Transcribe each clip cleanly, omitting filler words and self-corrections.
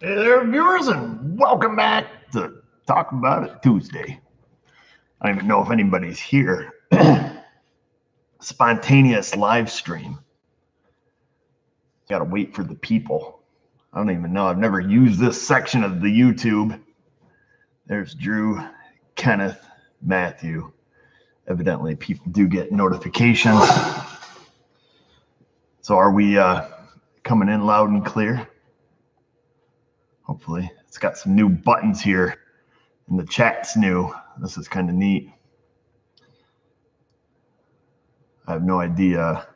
Hey there, viewers, and welcome back to Talk About It Tuesday. I don't even know if anybody's here. Spontaneous live stream. Got to wait for the people. I don't even know. I've never used this section of the YouTube. There's Drew, Kenneth, Matthew. Evidently, people do get notifications. So are we coming in loud and clear? Hopefully. It's got some new buttons here, and the chat's new. This is kind of neat. I have no idea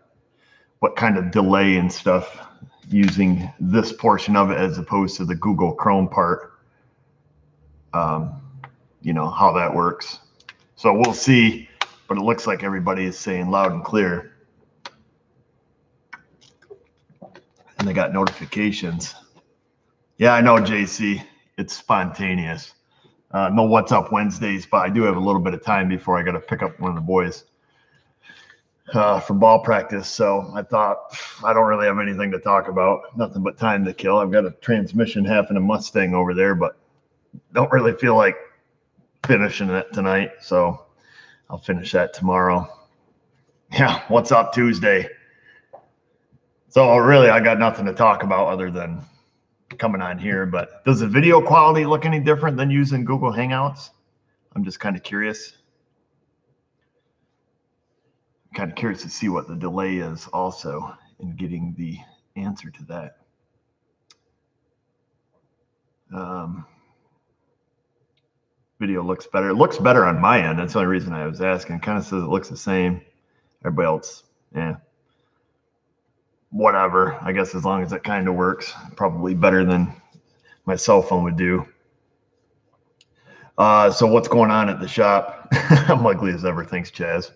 what kind of delay and stuff using this portion of it as opposed to the Google Chrome part. You know, how that works. So we'll see, but it looks like everybody is saying loud and clear. And they got notifications. Yeah, I know, JC. It's spontaneous. No What's Up Wednesdays, but I do have a little bit of time before I got to pick up one of the boys for ball practice. So I thought, I don't really have anything to talk about. Nothing but time to kill. I've got a transmission half in a Mustang over there, but don't really feel like finishing it tonight. So I'll finish that tomorrow. Yeah, What's Up Tuesday. So really, I got nothing to talk about other than coming on here, but does the video quality look any different than using Google Hangouts? I'm just kind of curious. I'm kind of curious to see what the delay is also in getting the answer to that. Video looks better. It looks better on my end. That's the only reason I was asking. It kind of says it looks the same. Everybody else, yeah. Whatever. I guess as long as it kind of works, probably better than my cell phone would do. So what's going on at the shop? I'm ugly as ever. Thanks, Chaz.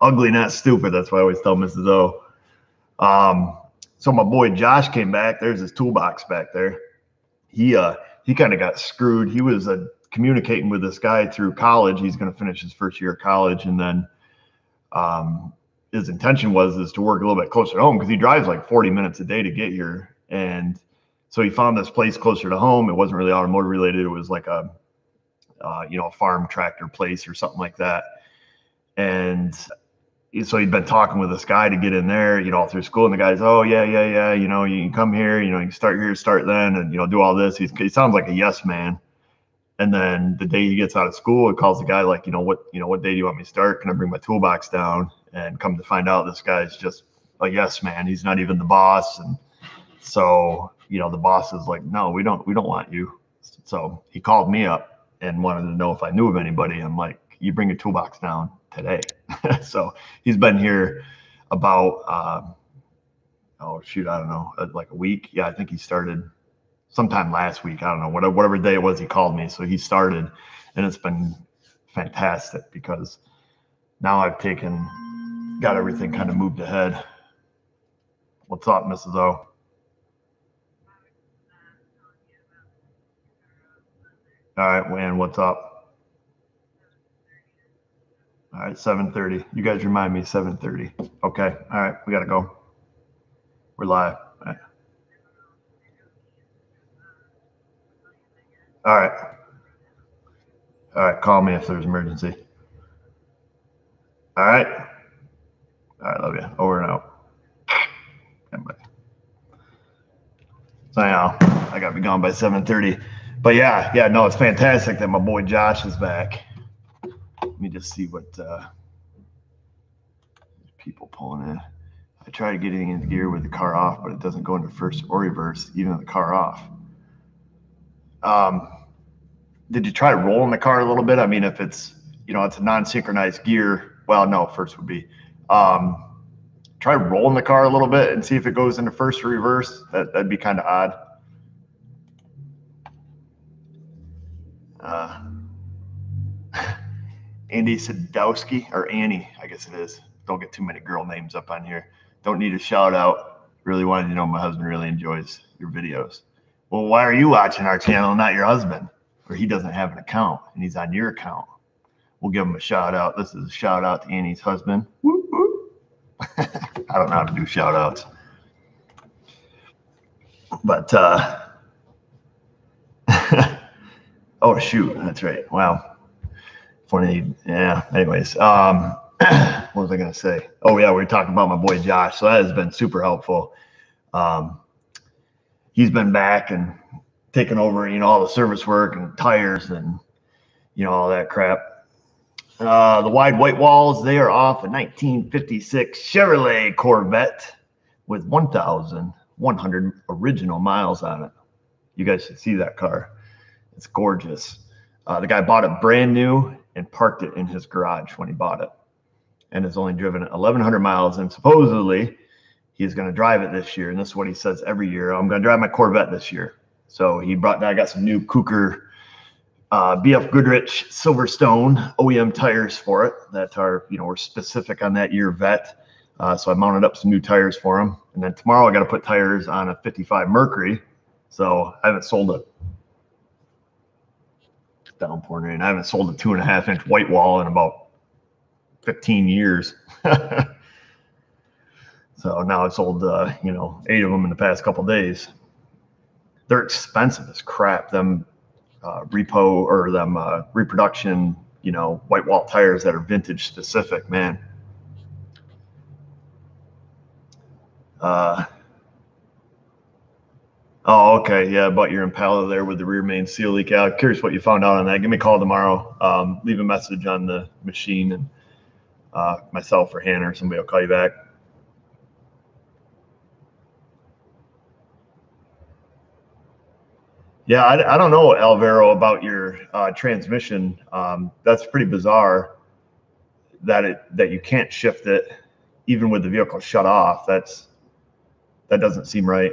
Ugly, not stupid. That's why I always tell Mrs. O. So my boy Josh came back. There's his toolbox back there. He kind of got screwed. He was communicating with this guy through college. He's going to finish his first year of college, and then his intention is to work a little bit closer to home because he drives like 40 minutes a day to get here. And so he found this place closer to home. It wasn't really automotive related. It was like a farm tractor place or something like that. And so he'd been talking with this guy to get in there, all through school. And the guy's, oh, yeah. You can come here, you can start here, start then, and, do all this. He sounds like a yes man. And then the day he gets out of school, he calls the guy like, what day do you want me to start? Can I bring my toolbox down? And come to find out, this guy's just a yes man. He's not even the boss. And so, the boss is like, no, we don't want you. So he called me up and wanted to know if I knew of anybody. I'm like, you bring your toolbox down today. So he's been here about, I don't know, like a week. Yeah, I think he started sometime last week. I don't know, whatever day it was he called me. So he started, and it's been fantastic because now I've got everything kind of moved ahead. What's up, Mrs. O? All right, Wayne, what's up? All right, 7:30. You guys remind me, 7:30. Okay, all right, we got to go. We're live. All right, call me if there's emergency. All right, love you. Over and out. So anyhow, I got to be gone by 7:30. But yeah, no, it's fantastic that my boy Josh is back. Let me just see what people pulling in. I try to get it into gear with the car off, but it doesn't go into first or reverse, even with the car off. Did you try rolling the car a little bit? I mean, if it's, it's a non-synchronized gear, well, no, first would be, try rolling the car a little bit and see if it goes into first or reverse. That'd be kind of odd. Andy Sadowski, or Annie, I guess it is. Don't get too many girl names up on here. Don't need a shout out. Really wanted to know my husband really enjoys your videos. Well, why are you watching our channel and not your husband? Or he doesn't have an account and he's on your account. We'll give him a shout out. This is a shout out to Annie's husband. Whoop, whoop. I don't know how to do shout outs. But Oh, shoot. That's right. Wow. Funny. Yeah. Anyways, what was I going to say? Oh, yeah. We were talking about my boy Josh. So that has been super helpful. He's been back and taken over, all the service work and tires and, all that crap. The wide white walls, they are off a 1956 Chevrolet Corvette with 1,100 original miles on it. You guys should see that car. It's gorgeous. The guy bought it brand new and parked it in his garage when he bought it, and has only driven it 1,100 miles. And supposedly he's going to drive it this year. And this is what he says every year. I'm going to drive my Corvette this year. So I got some new Cougar BF Goodrich Silverstone OEM tires for it that are, were specific on that year vet. So I mounted up some new tires for him. And then tomorrow I got to put tires on a 55 Mercury. So I haven't sold a downpouring rain. I haven't sold a 2.5-inch white wall in about 15 years. So now I've sold, 8 of them in the past couple of days. They're expensive as crap. Them reproduction, white wall tires that are vintage specific, man. Oh, okay. Yeah, about your Impala there with the rear main seal leak out. Curious what you found out on that. Give me a call tomorrow. Leave a message on the machine, and myself or Hannah or somebody will call you back. Yeah, I don't know, Alvaro, about your transmission. That's pretty bizarre that you can't shift it even with the vehicle shut off. That doesn't seem right.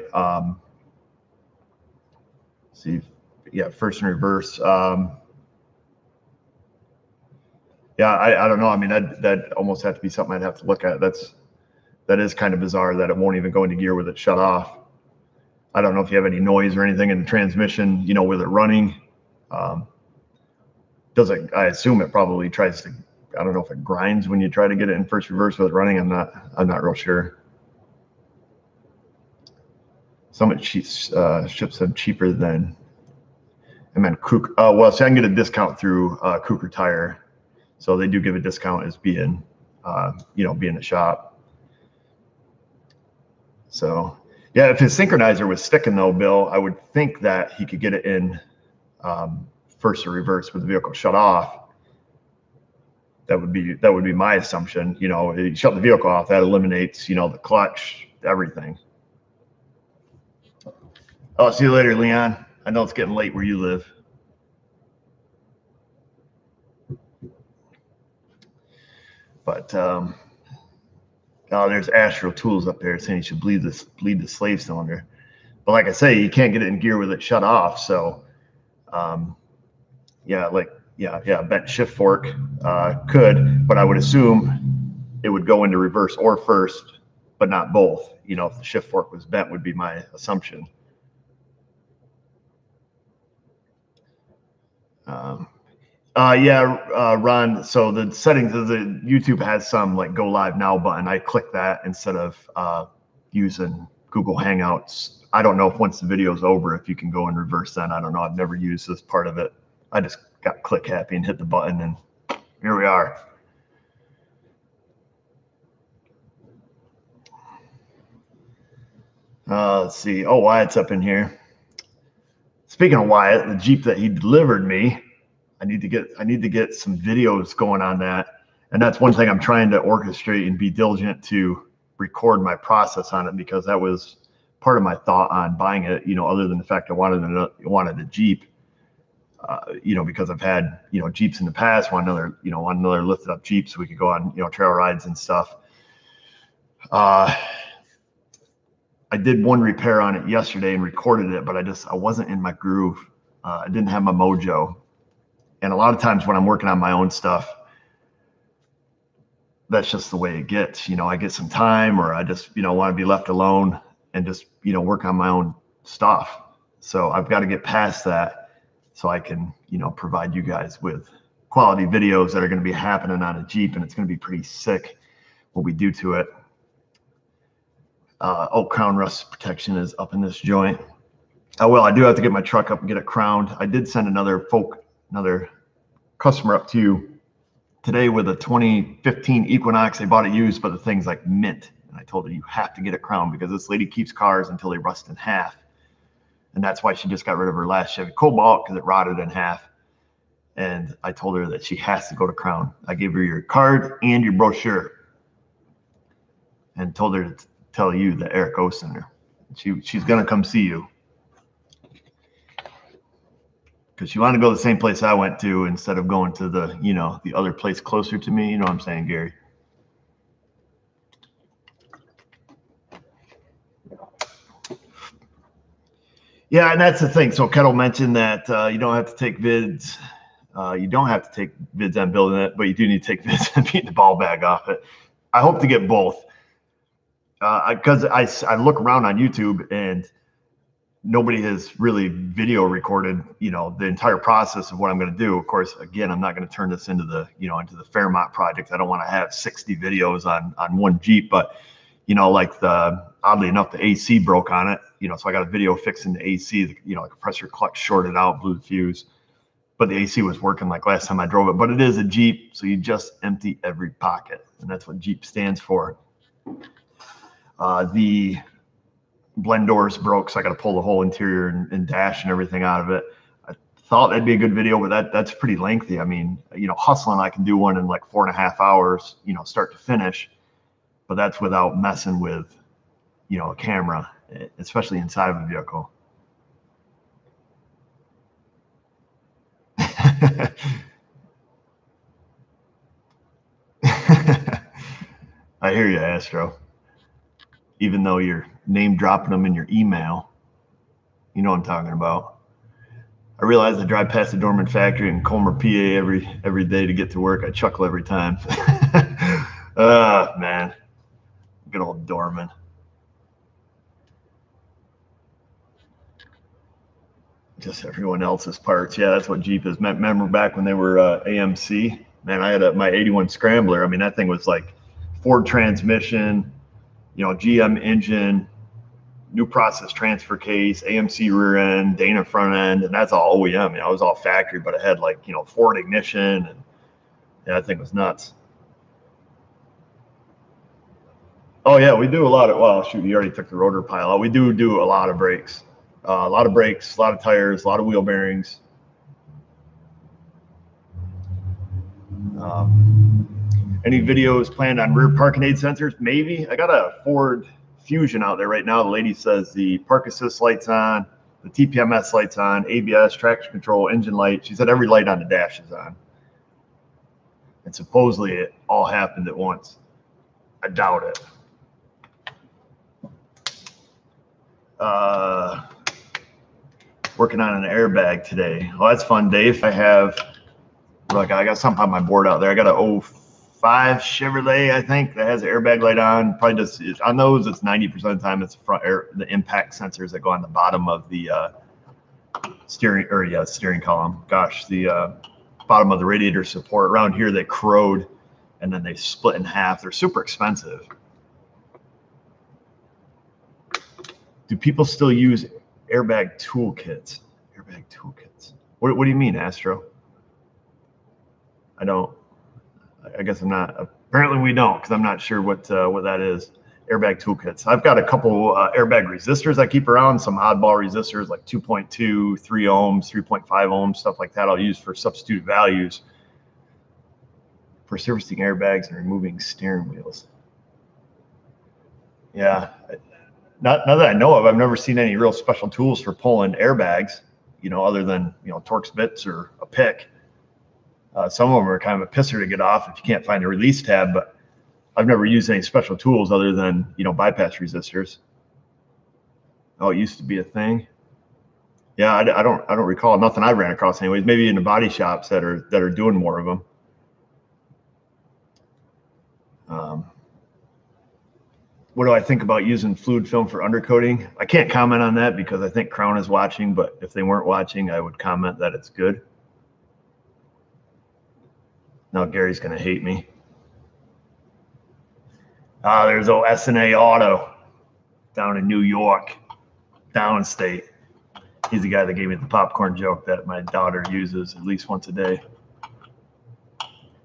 See, yeah, first and reverse. Yeah, I don't know. I mean, that almost have to be something I'd have to look at. That is kind of bizarre that it won't even go into gear with it shut off. I don't know if you have any noise or anything in the transmission, with it running. Does it? I assume it probably tries to. I don't know if it grinds when you try to get it in first reverse with it running. I'm not real sure. Some ships them cheaper than. And then Cougar. Well, so I can get a discount through Cougar Tire, so they do give a discount as being, being a shop. So. Yeah, if his synchronizer was sticking though, Bill, I would think that he could get it in first or reverse with the vehicle shut off. That would be my assumption. You shut the vehicle off, that eliminates, the clutch, everything. Oh, see you later, Leon. I know it's getting late where you live. But there's Astro Tools up there saying you should bleed the slave cylinder. But like I say, you can't get it in gear with it shut off. So, bent shift fork could, but I would assume it would go into reverse or first, but not both. If the shift fork was bent, would be my assumption. Ron. So the settings of the YouTube has some like go live now button. I click that instead of using Google Hangouts. I don't know if once the video's over, if you can go in reverse then. I don't know. I've never used this part of it. I just got click happy and hit the button, and here we are. Let's see. Oh, Wyatt's up in here. Speaking of Wyatt, the Jeep that he delivered me, I need to get some videos going on that. And that's one thing I'm trying to orchestrate and be diligent to record my process on it, because that was part of my thought on buying it, other than the fact I wanted a Jeep, because I've had, Jeeps in the past, want another lifted up Jeep so we could go on, trail rides and stuff. I did one repair on it yesterday and recorded it, but I wasn't in my groove. I didn't have my mojo. And a lot of times when I'm working on my own stuff, that's just the way it gets. I get some time, or I just, want to be left alone and just, work on my own stuff. So I've got to get past that so I can, provide you guys with quality videos that are going to be happening on a Jeep, and it's going to be pretty sick what we do to it. Crown rust protection is up in this joint. Well, I do have to get my truck up and get it crowned. I did send another another customer up to you today with a 2015 Equinox. They bought it used, but the thing's like mint. And I told her, you have to get a crown because this lady keeps cars until they rust in half. And that's why she just got rid of her last Chevy Cobalt, because it rotted in half. And I told her that she has to go to Crown. I gave her your card and your brochure and told her to tell you that Eric O sent her. She's going to come see you because she wanted to go to the same place I went to instead of going to the, you know, the other place closer to me. You know what I'm saying, Gary? Yeah, and that's the thing. So Kettle mentioned that you don't have to take vids. You don't have to take vids on building it, but you do need to take vids on beating the ball bag off it. I hope to get both because I look around on YouTube and nobody has really video recorded, you know, the entire process of what I'm going to do. Of course, again, I'm not going to turn this into the, you know, into the Fairmont project. I don't want to have 60 videos on one Jeep, but you know, like oddly enough, the AC broke on it, you know, so I got a video fixing the AC, you know, the compressor clutch shorted out, blew the fuse, but the AC was working like last time I drove it. But it is a Jeep, so you just empty every pocket, and that's what Jeep stands for. The blend doors broke, so I got to pull the whole interior and dash and everything out of it. I thought that'd be a good video, but that's pretty lengthy. I mean, you know, hustling, I can do one in like 4.5 hours, you know, start to finish. But that's without messing with, you know, a camera, especially inside of a vehicle. I hear you, Astro. Even though you're name dropping them in your email, you know what I'm talking about. I realize I drive past the Dorman factory in Comer, PA every day to get to work. I chuckle every time. Man. Good old Dorman. Just everyone else's parts. Yeah, that's what Jeep is. Remember back when they were AMC? Man, I had my 81 Scrambler. I mean, that thing was like Ford transmission, you know, GM engine, new process transfer case, AMC rear end, Dana front end, and that's all OEM. You know, it was all factory, but it had like, you know, Ford ignition, and yeah, that thing was nuts. Oh yeah, we do a lot of, well, shoot, you already took the rotor pile out. We do a lot of brakes, a lot of tires, a lot of wheel bearings. Any videos planned on rear parking aid sensors? Maybe. I got a Ford Fusion out there right now. The lady says the park assist light's on, the TPMS light's on, ABS, traction control, engine light. She said every light on the dash is on. And supposedly it all happened at once. I doubt it. Working on an airbag today. Oh, that's fun, Dave. I got something on my board out there. I got a 05 Chevrolet, I think, that has an airbag light on. Probably just on those, it's 90% of the time it's the impact sensors that go on the bottom of the steering column. Gosh, the bottom of the radiator support. Around here they corrode and then they split in half. They're super expensive. Do people still use airbag toolkits? Airbag toolkits. What do you mean, Astro? I don't. I guess I'm not. Apparently, we don't, because I'm not sure what that is. Airbag toolkits. I've got a couple airbag resistors I keep around. Some oddball resistors like 2.2, 3 ohms, 3.5 ohms, stuff like that. I'll use for substitute values for servicing airbags and removing steering wheels. Yeah. Not that I know of. I've never seen any real special tools for pulling airbags, you know, other than, you know, Torx bits or a pick. Some of them are kind of a pisser to get off if you can't find the release tab, but I've never used any special tools other than, you know, bypass resistors. Oh, it used to be a thing. Yeah, I don't recall. Nothing I ran across anyways. Maybe in the body shops that are doing more of them. What do I think about using fluid film for undercoating? I can't comment on that because I think Crown is watching, but if they weren't watching, I would comment that it's good. Now Gary's going to hate me. There's S&A Auto down in New York, downstate. He's the guy that gave me the popcorn joke that my daughter uses at least once a day.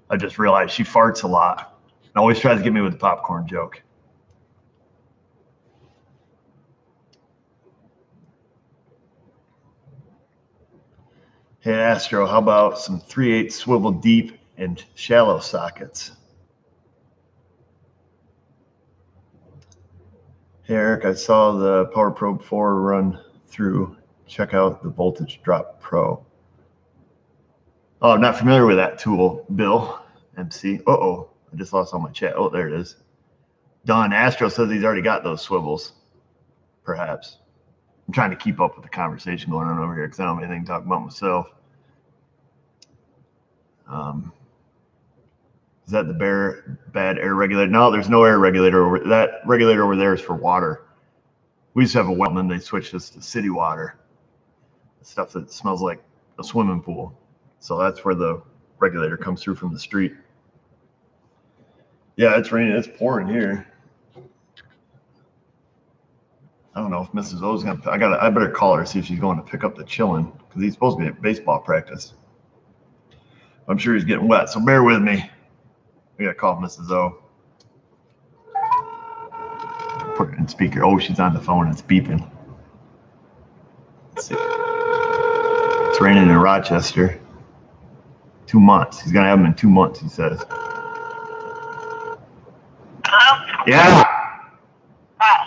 I just realized she farts a lot and always tries to get me with the popcorn joke. Hey, Astro, how about some 3/8 swivel deep and shallow sockets? Hey, Eric, I saw the Power Probe 4 run through. Check out the Voltage Drop Pro. Oh, I'm not familiar with that tool, Bill MC. Uh-oh, I just lost all my chat. Oh, there it is. Don Astro says he's already got those swivels, perhaps. I'm trying to keep up with the conversation going on over here because I don't have anything to talk about myself. Is that the bad air regulator? No, there's no air regulator over that. Regulator over there is for water. We used to have a well, and then they switched us to city water. Stuff that smells like a swimming pool. So that's where the regulator comes through from the street. Yeah, it's raining. It's pouring here. I don't know if Mrs. O's gonna. I better call her, see if she's going to pick up the chillin', because he's supposed to be at baseball practice. I'm sure he's getting wet, so bear with me. We gotta call Mrs. O. Put it in speaker. Oh, she's on the phone. It's beeping. Let's see. It's raining in Rochester. 2 months. He's gonna have them in 2 months, he says. Hello? Yeah.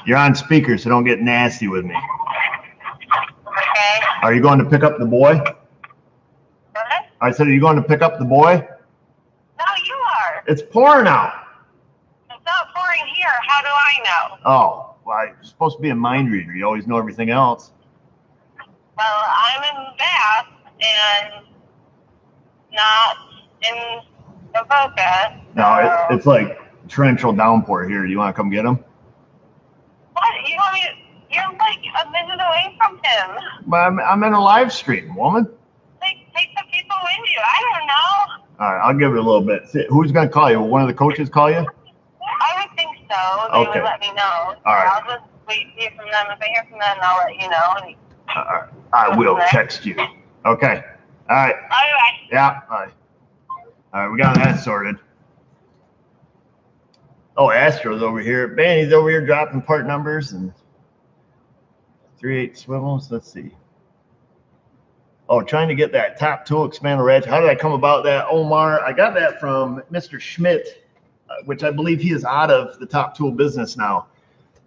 You're on speaker, so don't get nasty with me. Okay. Are you going to pick up the boy? What? I said, are you going to pick up the boy? No, you are. It's pouring out. It's not pouring here. How do I know? Oh, well, you're supposed to be a mind reader. You always know everything else. Well, I'm in the bath and not in the Boca. No, it's like torrential downpour here. Do you want to come get him? What? You want me to, you're like a minute away from him. But I'm in a live stream, woman. Take the people with you. I don't know. All right, I'll give it a little bit. See, who's going to call you? Will one of the coaches call you? I would think so. They Okay. would let me know. All right. I'll just wait to hear from them. If I hear from them, I'll let you know. All right. I will text you. Okay. All right. All right. Yeah. Bye. All right, we got that sorted. Oh, Astro's over here. Manny's over here dropping part numbers and 3/8 swivels. Let's see. Oh, trying to get that top tool expander ratchet. How did I come about that, Omar? I got that from Mr. Schmidt, which I believe he is out of the top tool business now.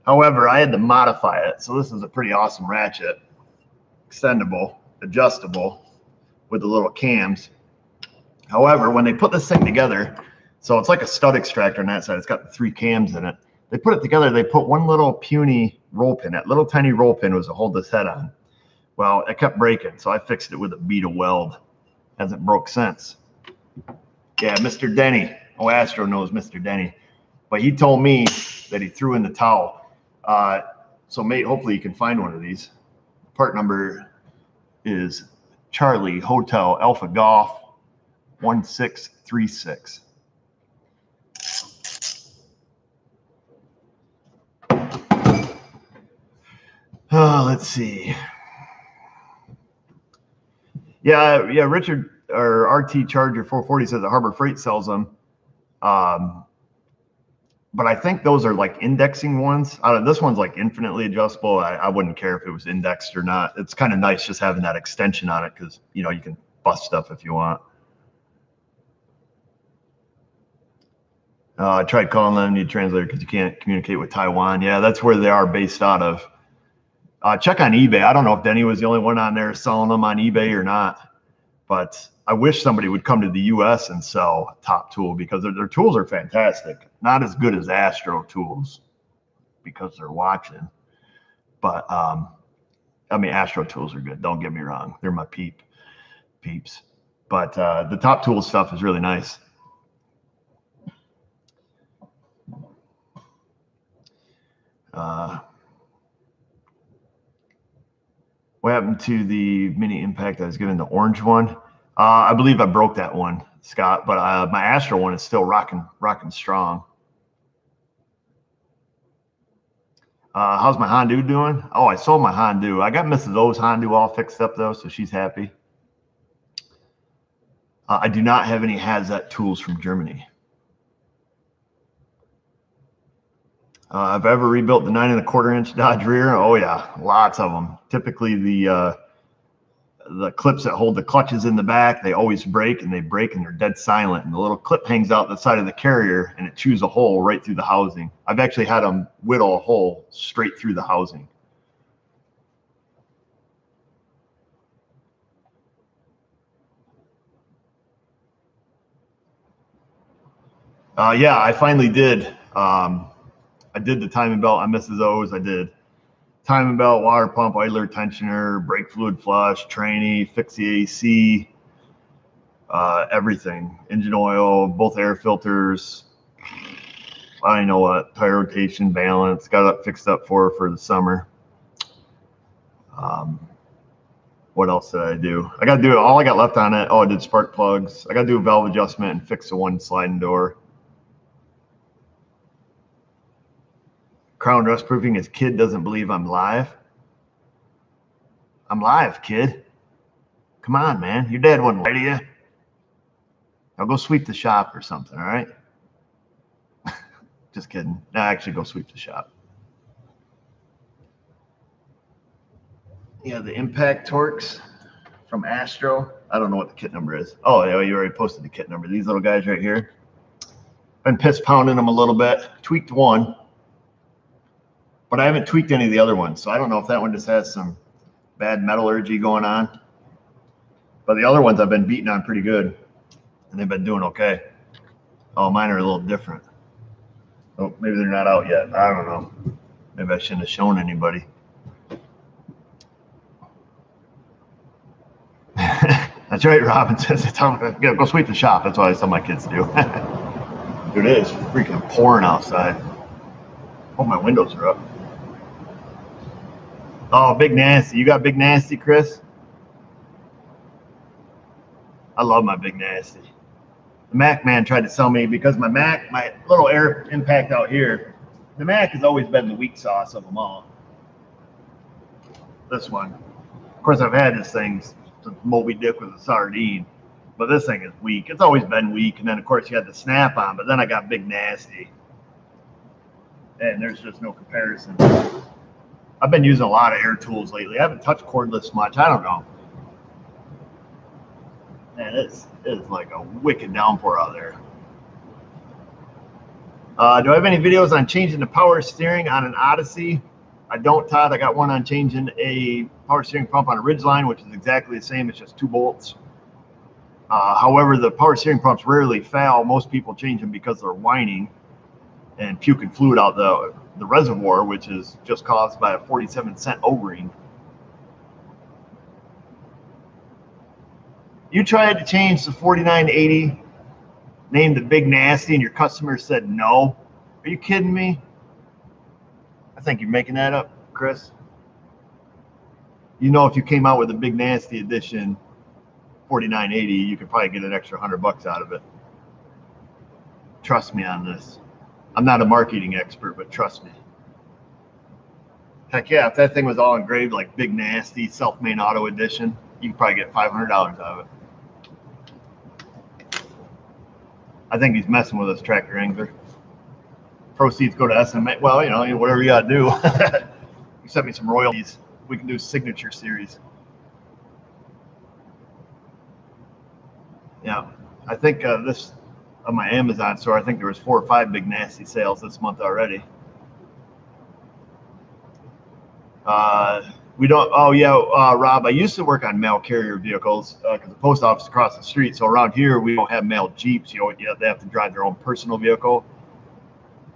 However, I had to modify it. So this is a pretty awesome ratchet. Extendable, adjustable with the little cams. However, when they put this thing together, so it's like a stud extractor on that side. It's got the 3 cams in it. They put it together. They put one little puny roll pin. That little tiny roll pin was to hold this head on. Well, it kept breaking, so I fixed it with a Beta weld. Hasn't broke since. Yeah, Mr. Denny. Oh, Astro knows Mr. Denny. But he told me that he threw in the towel. So, mate, hopefully you can find one of these. Part number is Charlie Hotel Alpha Golf 1636. Oh, let's see. Yeah, Richard or RT Charger 440 says that Harbor Freight sells them. But I think those are like indexing ones. This one's like infinitely adjustable. I wouldn't care if it was indexed or not. It's kind of nice just having that extension on it because, you know, you can bust stuff if you want. I tried calling them, need a translator because you can't communicate with Taiwan. Yeah, that's where they are based out of. Check on eBay. I don't know if Denny was the only one on there selling them on eBay or not, but I wish somebody would come to the U.S. and sell Top Tool because their tools are fantastic. Not as good as Astro tools because they're watching, but I mean, Astro tools are good. Don't get me wrong. They're my peeps. But the Top Tool stuff is really nice. What happened to the mini impact I was given, the orange one? I believe I broke that one, Scott, but my Astro one is still rocking strong. How's my Hondu doing? Oh, I sold my Hondu. I got Mrs. O's Hondu all fixed up though, so she's happy. I do not have any Hazet tools from Germany. I've ever rebuilt the 9 1/4 inch Dodge rear. Oh yeah, lots of them. Typically the clips that hold the clutches in the back, they always break, and they're dead silent. And the little clip hangs out the side of the carrier, and it chews a hole right through the housing. I've actually had them whittle a hole straight through the housing. Yeah, I finally did. I did the timing belt on Mrs. O's. I did timing belt, water pump, idler tensioner, brake fluid flush, tranny, fix the AC, everything. Engine oil, both air filters. I know what, tire rotation, balance. Got it fixed up for the summer. What else did I do? I got to do all I got left on it. Oh, I did spark plugs. I got to do a valve adjustment and fix the one sliding door. Crown rust proofing. His kid doesn't believe I'm live. I'm live, kid. Come on, man. Your dad wouldn't lie to you. I'll go sweep the shop or something, all right? Just kidding. No, actually go sweep the shop. Yeah, the impact Torx from Astro. I don't know what the kit number is. Oh, yeah, you already posted the kit number. These little guys right here. Been piss pounding them a little bit. Tweaked one. But I haven't tweaked any of the other ones, so I don't know if that one just has some bad metallurgy going on. But the other ones I've been beating on pretty good, and they've been doing okay. Oh, mine are a little different. Oh, maybe they're not out yet. I don't know. Maybe I shouldn't have shown anybody. That's right, Robin says, go sweep the shop. That's what I tell my kids to do. Dude, it is freaking pouring outside. Hope my windows are up. Oh, Big Nasty. You got Big Nasty, Chris? I love my Big Nasty. The Mac man tried to sell me because my little air impact out here, the Mac has always been the weak sauce of them all. This one. Of course, I've had this thing since Moby Dick was a sardine, but this thing is weak. It's always been weak. And then, of course, you had the Snap-on, but then I got Big Nasty. And there's just no comparison. I've been using a lot of air tools lately. I haven't touched cordless much. I don't know. Man, it is like a wicked downpour out there. Do I have any videos on changing the power steering on an Odyssey? I don't, Todd. I got one on changing a power steering pump on a Ridgeline, which is exactly the same. It's just 2 bolts. However, the power steering pumps rarely fail. Most people change them because they're whining and puking fluid out the reservoir, which is just caused by a 47-cent O-ring. You tried to change the 4980, named it Big Nasty, and your customer said no. Are you kidding me? I think you're making that up, Chris. You know, if you came out with a Big Nasty edition 4980, you could probably get an extra $100 out of it. Trust me on this. I'm not a marketing expert, but trust me. Heck yeah, if that thing was all engraved like Big Nasty Self-Made Auto Edition, you could probably get $500 out of it. I think he's messing with us, Tractor Angler. Proceeds go to SMA. Well, you know, whatever you got to do. You sent me some royalties. We can do signature series. Yeah, I think this on my Amazon store, I think there was 4 or 5 Big Nasty sales this month already. We don't. Oh yeah, Rob. I used to work on mail carrier vehicles because the post office across the street. So around here, we don't have mail Jeeps. You know, they have to drive their own personal vehicle,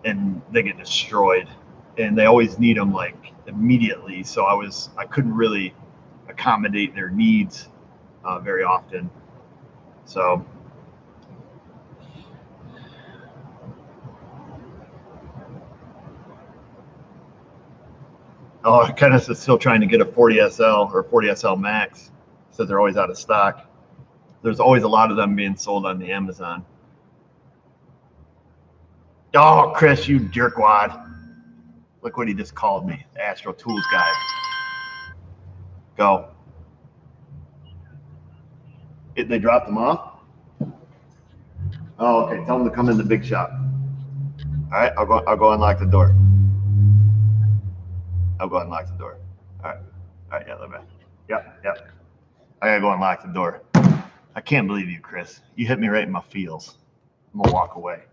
and they get destroyed. And they always need them like immediately. So I couldn't really accommodate their needs very often. So. Oh, Kenneth is still trying to get a 40SL or 40SL Max. Says they're always out of stock. There's always a lot of them being sold on the Amazon. Oh, Chris, you jerkwad. Look what he just called me, the Astro Tools guy. Go. They dropped them off? Oh, okay. Tell them to come in the big shop. All right, I'll go unlock the door. I'll go unlock the door. All right, yeah, let me. Yep. I gotta go unlock the door. I can't believe you, Chris. You hit me right in my feels. I'm gonna walk away.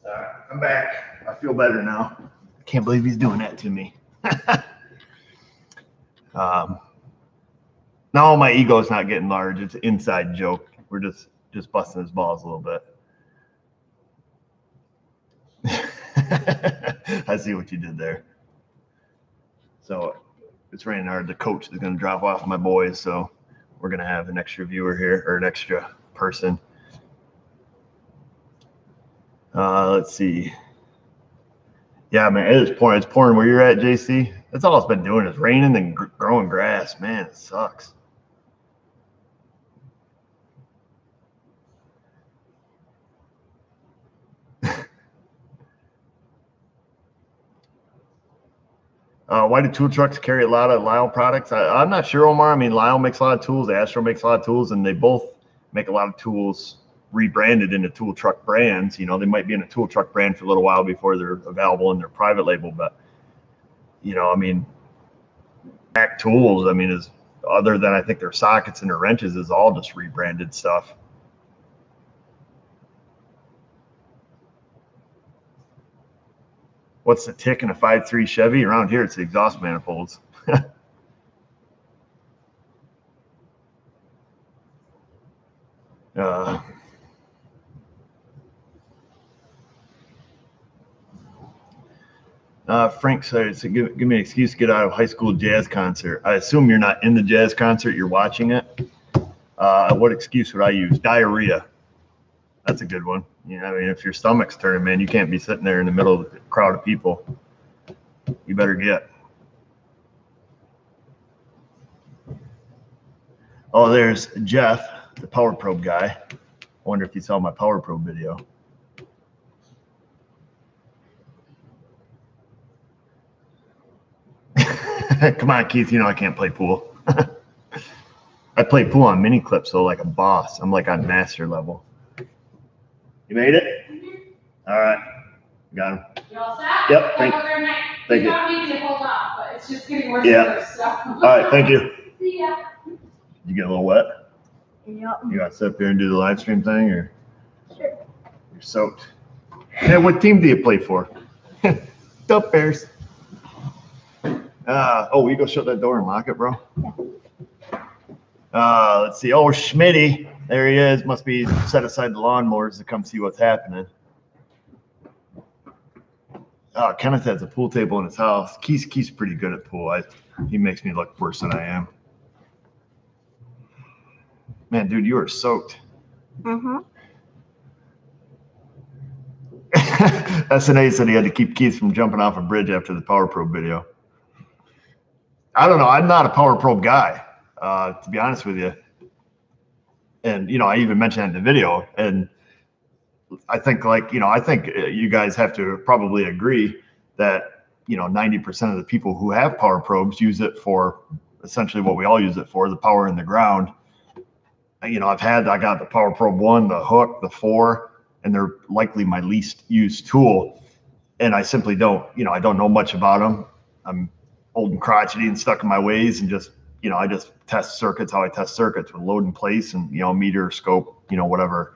All right, I'm back. I feel better now. I can't believe he's doing that to me. No, my ego's not getting large. It's an inside joke. We're just busting his balls a little bit. I see what you did there. So it's raining hard. The coach is going to drop off my boys, so we're going to have an extra viewer here, or an extra person. Let's see. Yeah, man, it is pouring. It's pouring where you're at, JC. That's all it's been doing is raining and growing grass. Man, it sucks. Why do tool trucks carry a lot of Lyle products? I'm not sure, Omar. I mean, Lyle makes a lot of tools. Astro makes a lot of tools, and they both make a lot of tools rebranded into tool truck brands. You know, they might be in a tool truck brand for a little while before they're available in their private label. But, you know, I mean, Mac Tools, I mean, is other than I think their sockets and their wrenches is all just rebranded stuff. What's the tick in a 5.3 Chevy? Around here, it's the exhaust manifolds. Frank said, give me an excuse to get out of high school jazz concert. I assume you're not in the jazz concert, you're watching it. What excuse would I use? Diarrhea. That's a good one. You know, I mean, if your stomach's turning, man, you can't be sitting there in the middle of a crowd of people. You better get. Oh, there's Jeff, the Power Probe guy. I wonder if you saw my Power Probe video. Come on, Keith, you know I can't play pool. I play pool on mini clips, so like a boss. I'm like on master level. You made it? All right. Got him. You all set? Yep. Thank you. You don't need to hold off, but it's just getting worse and worse. So. All right. Thank you. See ya. You get a little wet? Yep. You got to sit up here and do the live stream thing, or? Sure. You're soaked. Hey, what team do you play for? The Bears. Oh, you go shut that door and lock it, bro? Yeah. Let's see. Oh, Schmitty. There he is. Must be set aside the lawnmowers to come see what's happening. Kenneth has a pool table in his house. Keith's pretty good at pool. He makes me look worse than I am. Man, dude, you are soaked. Mm-hmm. SNA said he had to keep Keith from jumping off a bridge after the Power Probe video. I don't know. I'm not a Power Probe guy, to be honest with you. And, you know, I even mentioned that in the video. And I think, like, you know, I think you guys have to probably agree that, you know, 90% of the people who have Power Probes use it for essentially what we all use it for, the power in the ground. You know, I got the Power Probe 1, the hook, the 4, and they're likely my least used tool. And I simply don't, you know, I don't know much about them. I'm old and crotchety and stuck in my ways, and just, you know, I just test circuits how I test circuits, with load and place and, you know, meter, scope, you know, whatever.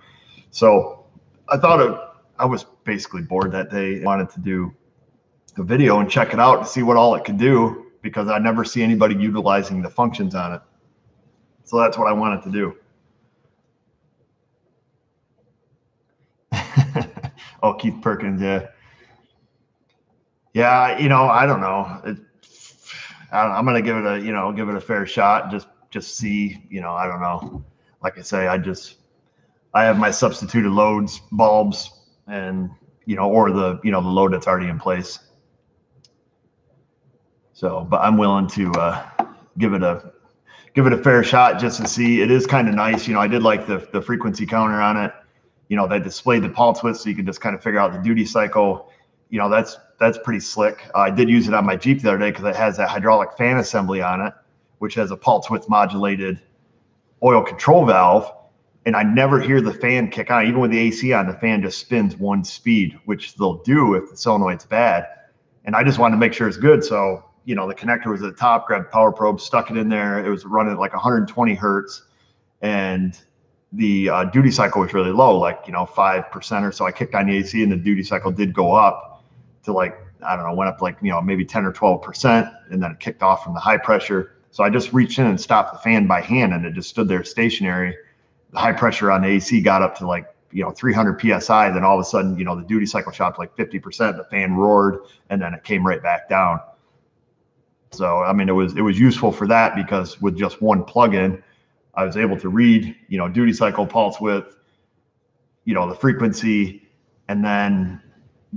So I thought I was basically bored that day. I wanted to do a video and check it out to see what all it could do, because I never see anybody utilizing the functions on it. So that's what I wanted to do. Oh, Keith Perkins, yeah. Yeah, you know, I don't know. I'm gonna give it a fair shot. Just see, you know, I don't know. Like I say, I have my substituted loads, bulbs, and, you know, or the load that's already in place. So, but I'm willing to give it give it a fair shot just to see. It is kind of nice. You know, I did like the frequency counter on it. You know, they displayed the pulse width so you can just kind of figure out the duty cycle. You know, that's pretty slick. I did use it on my Jeep the other day because it has that hydraulic fan assembly on it, which has a pulse width modulated oil control valve. And I never hear the fan kick on. Even with the AC on, the fan just spins one speed, which they'll do if the solenoid's bad. And I just wanted to make sure it's good. So, you know, the connector was at the top, grabbed the power probe, stuck it in there. It was running at like 120 hertz. And the duty cycle was really low, like, you know, 5% or so. I kicked on the AC and the duty cycle did go up to like, I don't know, went up like, you know, maybe 10 or 12%. And then it kicked off from the high pressure. So I just reached in and stopped the fan by hand and it just stood there stationary. The high pressure on the AC got up to like, you know, 300 PSI. Then all of a sudden, you know, the duty cycle shot to like 50%, the fan roared and then it came right back down. So, I mean, it was useful for that because with just one plug-in, I was able to read, you know, duty cycle, pulse width, you know, the frequency, and then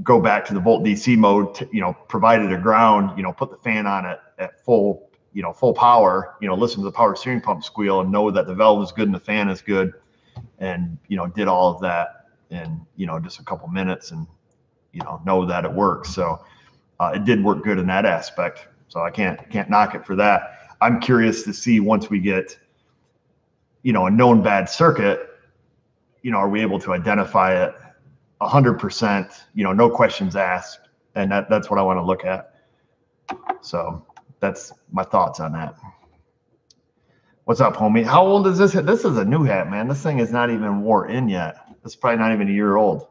go back to the volt DC mode, to, you know, provided a ground, you know, put the fan on it at full, you know, full power, you know, listen to the power steering pump squeal and know that the valve is good and the fan is good. And, you know, did all of that in, you know, just a couple minutes and, you know that it works. So it did work good in that aspect. So I can't knock it for that. I'm curious to see once we get, you know, a known bad circuit, you know, are we able to identify it 100%, you know, no questions asked. And that's what I want to look at. So that's my thoughts on that. What's up, homie? How old is this? This is a new hat, man. This thing is not even wore in yet. It's probably not even a year old.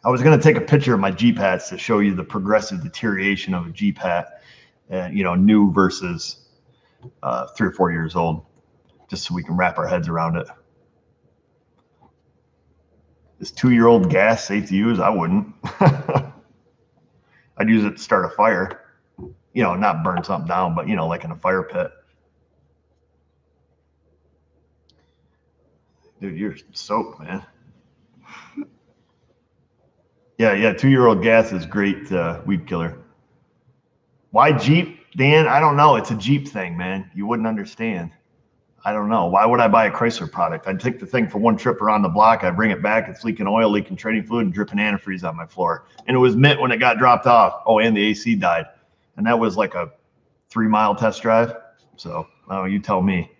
I was going to take a picture of my Jeep hats to show you the progressive deterioration of a Jeep hat, you know, new versus 3 or 4 years old, just so we can wrap our heads around it. Is 2-year-old gas safe to use? I wouldn't. I'd use it to start a fire, you know, not burn something down, but, you know, like in a fire pit. Dude, you're soaked, man. Yeah, 2-year-old gas is great weed killer. Why Jeep, Dan? I don't know. It's a Jeep thing, man. You wouldn't understand. I don't know. Why would I buy a Chrysler product? I'd take the thing for one trip around the block. I'd bring it back. It's leaking oil, leaking training fluid, and dripping antifreeze on my floor. And it was mint when it got dropped off. Oh, and the AC died. And that was like a 3-mile test drive. So, oh, you tell me.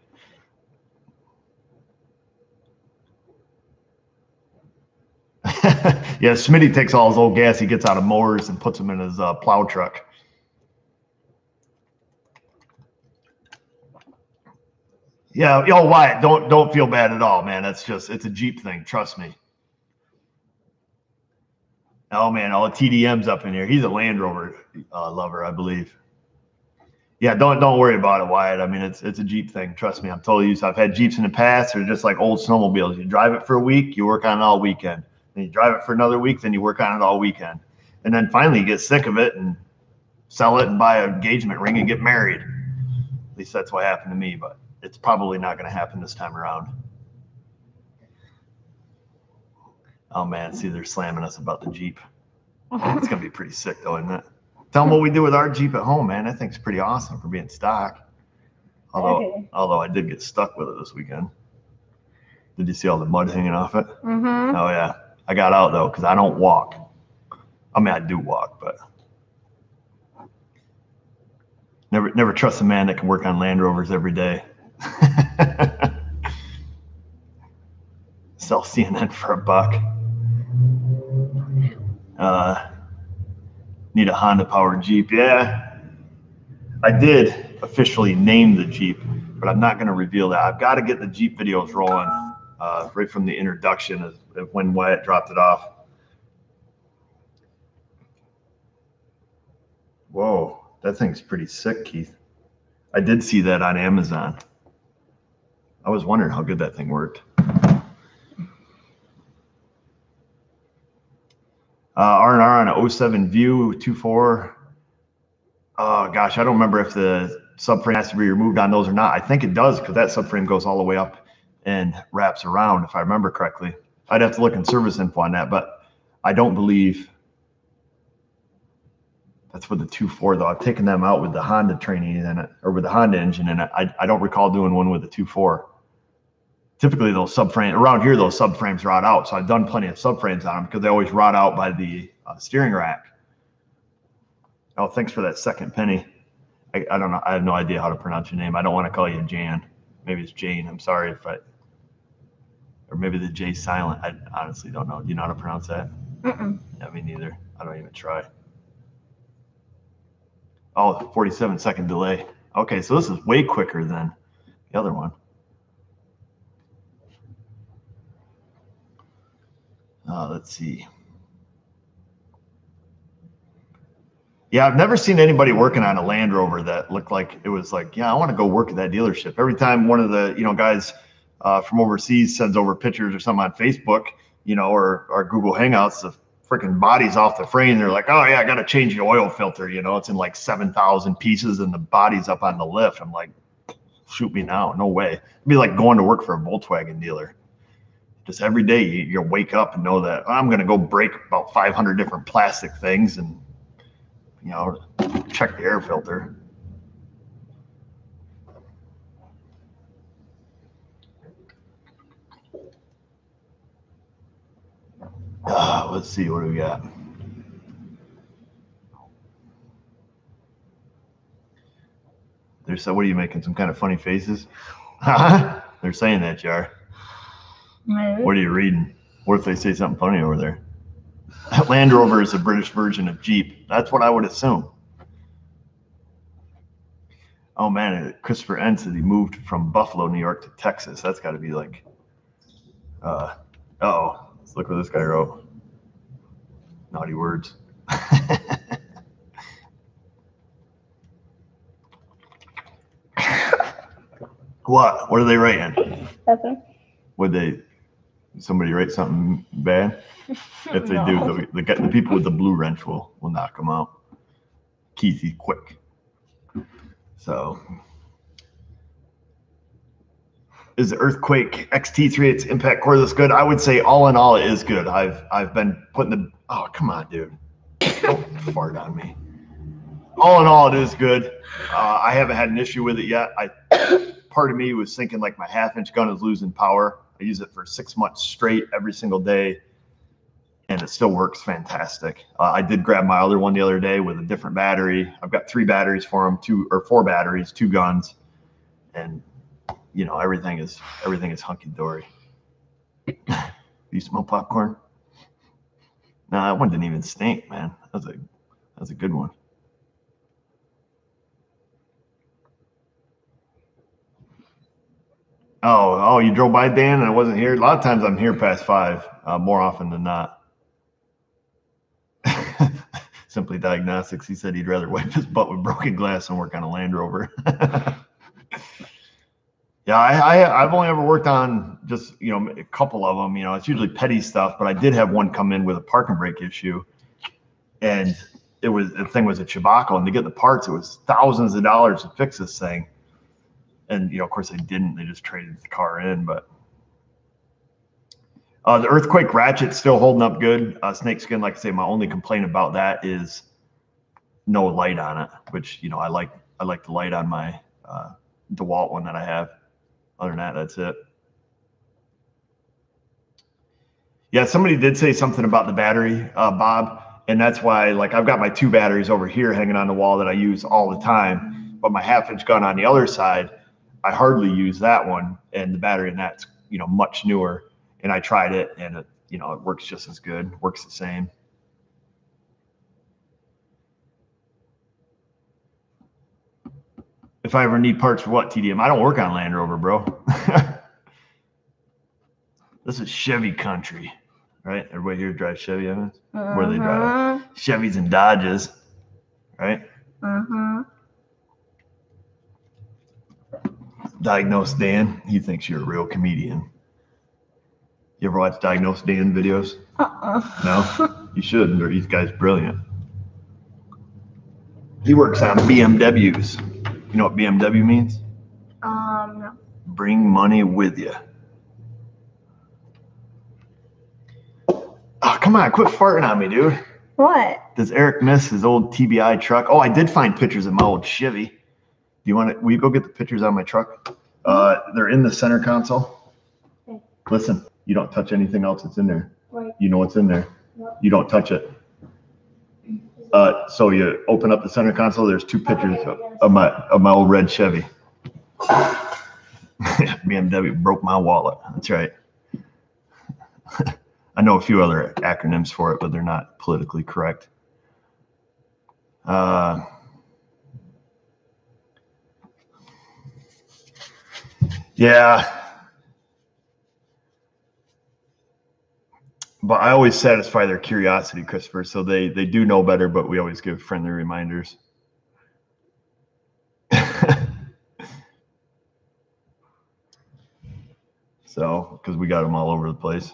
Yeah, Smitty takes all his old gas he gets out of mowers and puts them in his plow truck. Yeah, yo, Wyatt, don't feel bad at all, man. It's a Jeep thing. Trust me. Oh man, all the TDM's up in here. He's a Land Rover lover, I believe. Yeah, don't worry about it, Wyatt. I mean, it's a Jeep thing. Trust me, I'm totally used to it. I've had Jeeps in the past. They're just like old snowmobiles. You drive it for a week, you work on it all weekend. Then you drive it for another week, then you work on it all weekend. And then finally you get sick of it and sell it and buy an engagement ring and get married. At least that's what happened to me, but it's probably not going to happen this time around. Oh man, see, they're slamming us about the Jeep. It's going to be pretty sick though, isn't it? Tell them what we do with our Jeep at home, man. I think it's pretty awesome for being stock. Although I did get stuck with it this weekend. Did you see all the mud hanging off it? Mm-hmm. Oh yeah. I got out though because I don't walk. I mean, I do walk, but never trust a man that can work on Land Rovers every day. Sell CNN for $1. Need a Honda powered Jeep. Yeah, I did officially name the Jeep, but I'm not going to reveal that. I've got to get the Jeep videos rolling right from the introduction of when Wyatt dropped it off. Whoa, that thing's pretty sick, Keith. I did see that on Amazon. I was wondering how good that thing worked. R&R on a 07 View 2.4. Oh gosh, I don't remember if the subframe has to be removed on those or not. I think it does because that subframe goes all the way up and wraps around, if I remember correctly. I'd have to look in service info on that, but I don't believe That's with the 2.4 though. I've taken them out with the Honda training in it, or with the Honda engine in it. I don't recall doing one with the 2.4. Typically those subframes around here, those subframes rot out. So I've done plenty of subframes on them because they always rot out by the steering rack. Oh, thanks for that second penny. I don't know. I have no idea how to pronounce your name. I don't want to call you Jan. Maybe it's Jane. I'm sorry if I, or maybe the J silent. I honestly don't know. Do you know how to pronounce that? Yeah, me neither. I don't even try. Oh, 47-second delay. Okay, so this is way quicker than the other one. Let's see. Yeah, I've never seen anybody working on a Land Rover that looked like it was like, yeah, I want to go work at that dealership. Every time one of the, guys from overseas sends over pictures or something on Facebook, or Google Hangouts, the freaking body's off the frame. They're like, oh yeah, I got to change the oil filter. It's in like 7,000 pieces and the body's up on the lift. I'm like, shoot me now. No way. It'd be like going to work for a Volkswagen dealer. Just every day you wake up and know that I'm going to go break about 500 different plastic things and, check the air filter. Let's see, what do we got? What are you making? Some kind of funny faces? They're saying that, you are. Maybe. What are you reading? What if they say something funny over there? Land Rover is a British version of Jeep. That's what I would assume. Oh man, Christopher N said he moved from Buffalo, New York to Texas. That's got to be like, uh-oh. Let's look what this guy wrote. Naughty words. What? What are they writing? Nothing. Would somebody write something bad? If they No. do, the people with the blue wrench will knock them out. Keith, he's quick. So, is the Earthquake XT3 impact cordless good? I would say all in all it is good. I've been putting oh come on, dude, don't fart on me. All in all, it is good. I haven't had an issue with it yet. Part of me was thinking like my 1/2-inch gun is losing power. I use it for 6 months straight every single day, and it still works fantastic. I did grab my other one the other day with a different battery. I've got 3 batteries for them, 4 batteries, 2 guns, and everything is hunky dory. You smell popcorn? Nah, that one didn't even stink, man. That was a good one. Oh, you drove by, Dan, and I wasn't here? A lot of times I'm here past 5, more often than not. Simply Diagnostics, he said he'd rather wipe his butt with broken glass than work on a Land Rover. Yeah, I've only ever worked on just, a couple of them. It's usually petty stuff, but I did have one come in with a parking brake issue, and the thing was a Chibako, and to get the parts, it was thousands of dollars to fix this thing. And, of course they didn't, they just traded the car in, but the Earthquake ratchet's still holding up good. Snakeskin, like I say, my only complaint about that is no light on it, which, I like the light on my DeWalt one that I have. Other than that, that's it. Yeah, somebody did say something about the battery, Bob, and that's why, like, I've got my 2 batteries over here hanging on the wall that I use all the time, but my 1/2-inch gun on the other side, I hardly use that one, and the battery in that's, much newer, and I tried it, and it, it works just as good, works the same. If I ever need parts for what, TDM? I don't work on Land Rover, bro. This is Chevy country, right? Everybody here drives Chevy, Evans? Where do they drive? Chevys and Dodges, right? Diagnosed Dan, he thinks you're a real comedian. You ever watch Diagnosed Dan videos? No? You should. This guy's brilliant. He works on BMWs. You know what BMW means? No. Bring money with you. Oh, come on, quit farting on me, dude. What? Does Eric miss his old TBI truck? Oh, I did find pictures of my old Chevy. Do you want to? Will you go get the pictures on my truck? They're in the center console. Okay. Listen, you don't touch anything else that's in there. Right. You know what's in there. Yep. You don't touch it. So you open up the center console. There's two pictures of my old red Chevy. BMW broke my wallet. That's right. I know a few other acronyms for it, but they're not politically correct. Yeah. But I always satisfy their curiosity, Christopher. So they do know better, but we always give friendly reminders. So, because we got them all over the place.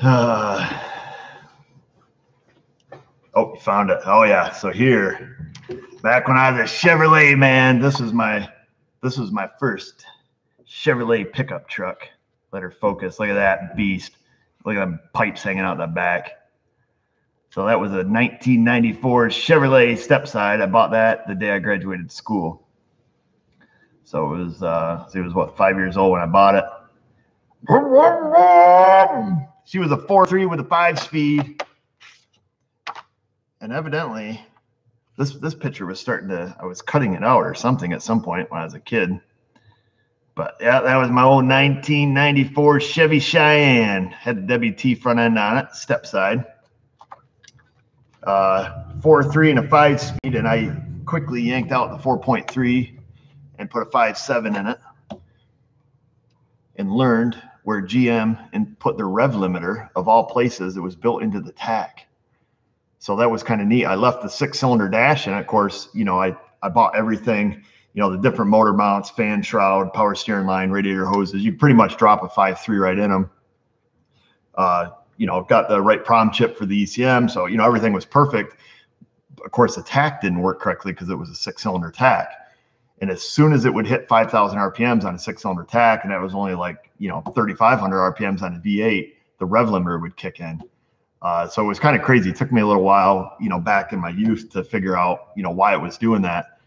Oh, you found it. Oh yeah. So here, back when I was a Chevrolet man, this was my first Chevrolet pickup truck. Let her focus. Look at that beast. Look at them pipes hanging out the back. So that was a 1994 Chevrolet stepside. I bought that the day I graduated school. So it was what, 5 years old when I bought it. She was a 4.3 with a 5-speed. And evidently, this picture was I was cutting it out or something at some point when I was a kid. But yeah, that was my old 1994 Chevy Cheyenne. Had the WT front end on it, step side. 4.3 and a 5-speed, and I quickly yanked out the 4.3 and put a 5.7 in it, and learned where GM and put the rev limiter of all places. It was built into the tack. So that was kind of neat. I left the 6-cylinder dash, and of course, I bought everything, the different motor mounts, fan shroud, power steering line, radiator hoses. You pretty much drop a 5.3 right in them. Got the right prom chip for the ECM. So, everything was perfect. Of course, the tack didn't work correctly because it was a 6-cylinder tack. And as soon as it would hit 5,000 RPMs on a 6-cylinder tack, and that was only like, 3,500 RPMs on a V8, the rev limiter would kick in. So it was kind of crazy. It took me a little while, back in my youth to figure out, why it was doing that,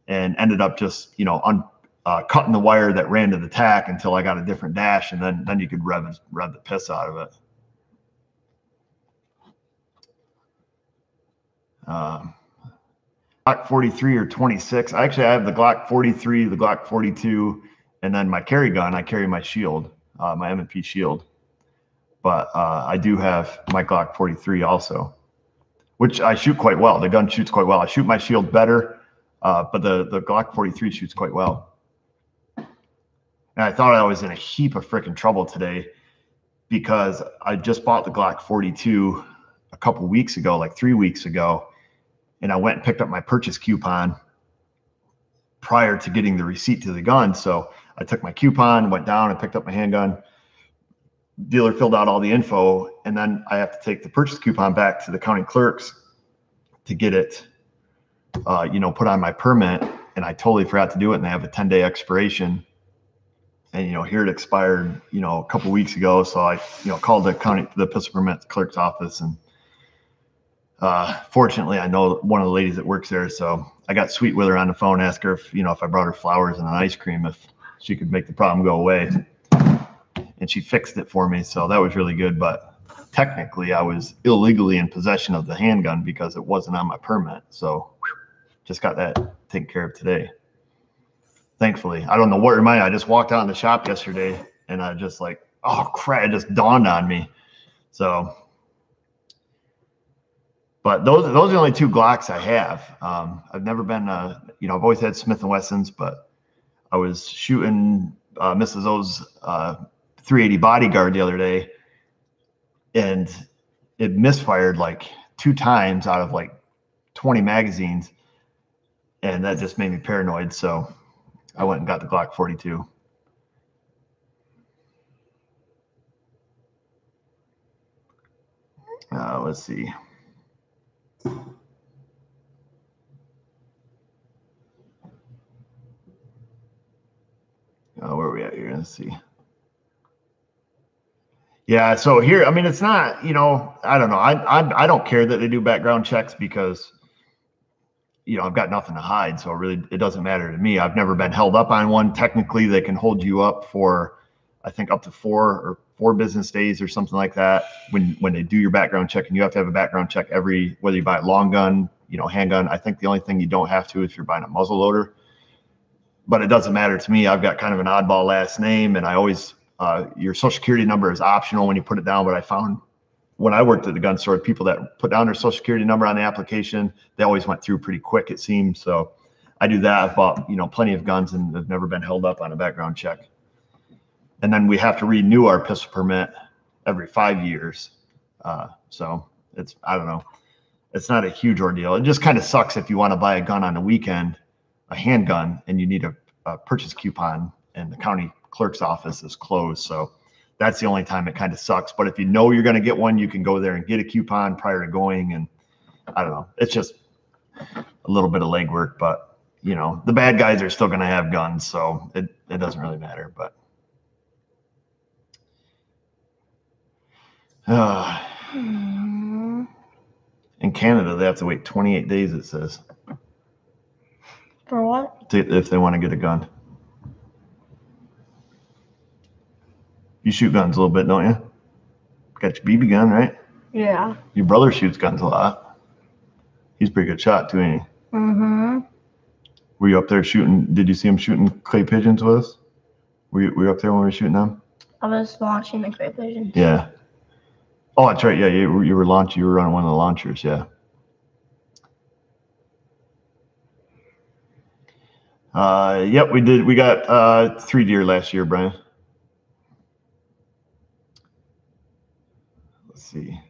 and ended up just, cutting the wire that ran to the tack until I got a different dash, and then you could rev the piss out of it. Glock 43 or 26. I have the Glock 43, the Glock 42, and then my carry gun. I carry my shield, my M&P shield. But I do have my Glock 43 also, which I shoot quite well. The gun shoots quite well. I shoot my shield better, but the Glock 43 shoots quite well. And I thought I was in a heap of freaking trouble today because I just bought the Glock 42 a couple weeks ago, like 3 weeks ago, and I went and picked up my purchase coupon prior to getting the receipt to the gun. So I took my coupon, went down and picked up my handgun. Dealer filled out all the info, and then I have to take the purchase coupon back to the county clerks to get it, put on my permit. And I totally forgot to do it, and they have a 10-day expiration. And here it expired, a couple weeks ago. So I, called the pistol permit clerk's office, and fortunately, I know one of the ladies that works there, so I got sweet with her on the phone, asked her if I brought her flowers and an ice cream, if she could make the problem go away. And she fixed it for me, so that was really good. But technically, I was illegally in possession of the handgun because it wasn't on my permit. So just got that taken care of today. Thankfully, I don't know what reminded. I just walked out in the shop yesterday, and I just like, oh crap! It just dawned on me. So, but those are the only two Glocks I have. I've never been, I've always had Smith & Wessons, but I was shooting Mrs. O's 380 bodyguard the other day, and it misfired like 2 times out of like 20 magazines, and that just made me paranoid. So I went and got the Glock 42. Let's see. Where are we at here? Let's see. Yeah. So here, I mean, it's not, you know, I don't know. I don't care that they do background checks because, you know, I've got nothing to hide. So really, it doesn't matter to me. I've never been held up on one. Technically, they can hold you up for, I think, up to 4 business days or something like that when they do your background check. And you have to have a background check whether you buy a long gun, you know, handgun. I think the only thing you don't have to is if you're buying a muzzle loader. But it doesn't matter to me. I've got kind of an oddball last name, and I always your social security number is optional when you put it down. But I found when I worked at the gun store, people that put down their social security number on the application, they always went through pretty quick, it seems. So I do that. I've bought, you know, plenty of guns and have never been held up on a background check. And then we have to renew our pistol permit every 5 years. So it's, I don't know, it's not a huge ordeal. It just kind of sucks if you want to buy a gun on the weekend, a handgun, and you need a purchase coupon and the county clerk's office is closed. So that's the only time it kind of sucks. But if you know you're going to get one, you can go there and get a coupon prior to going. And I don't know, it's just a little bit of legwork, but you know, the bad guys are still going to have guns. So it doesn't really matter, but in Canada, they have to wait 28 days, it says. For what? If they want to get a gun. You shoot guns a little bit, don't you? Got your BB gun, right? Yeah. Your brother shoots guns a lot. He's a pretty good shot, too, ain't he? Mm-hmm. Were you up there shooting? Did you see him shooting clay pigeons with us? Were you up there when we were shooting them? I was launching the clay pigeons. Yeah. Oh, that's right. Yeah, you were running one of the launchers. Yeah. Yep, we did. We got 3 deer last year, Brian. Let's see.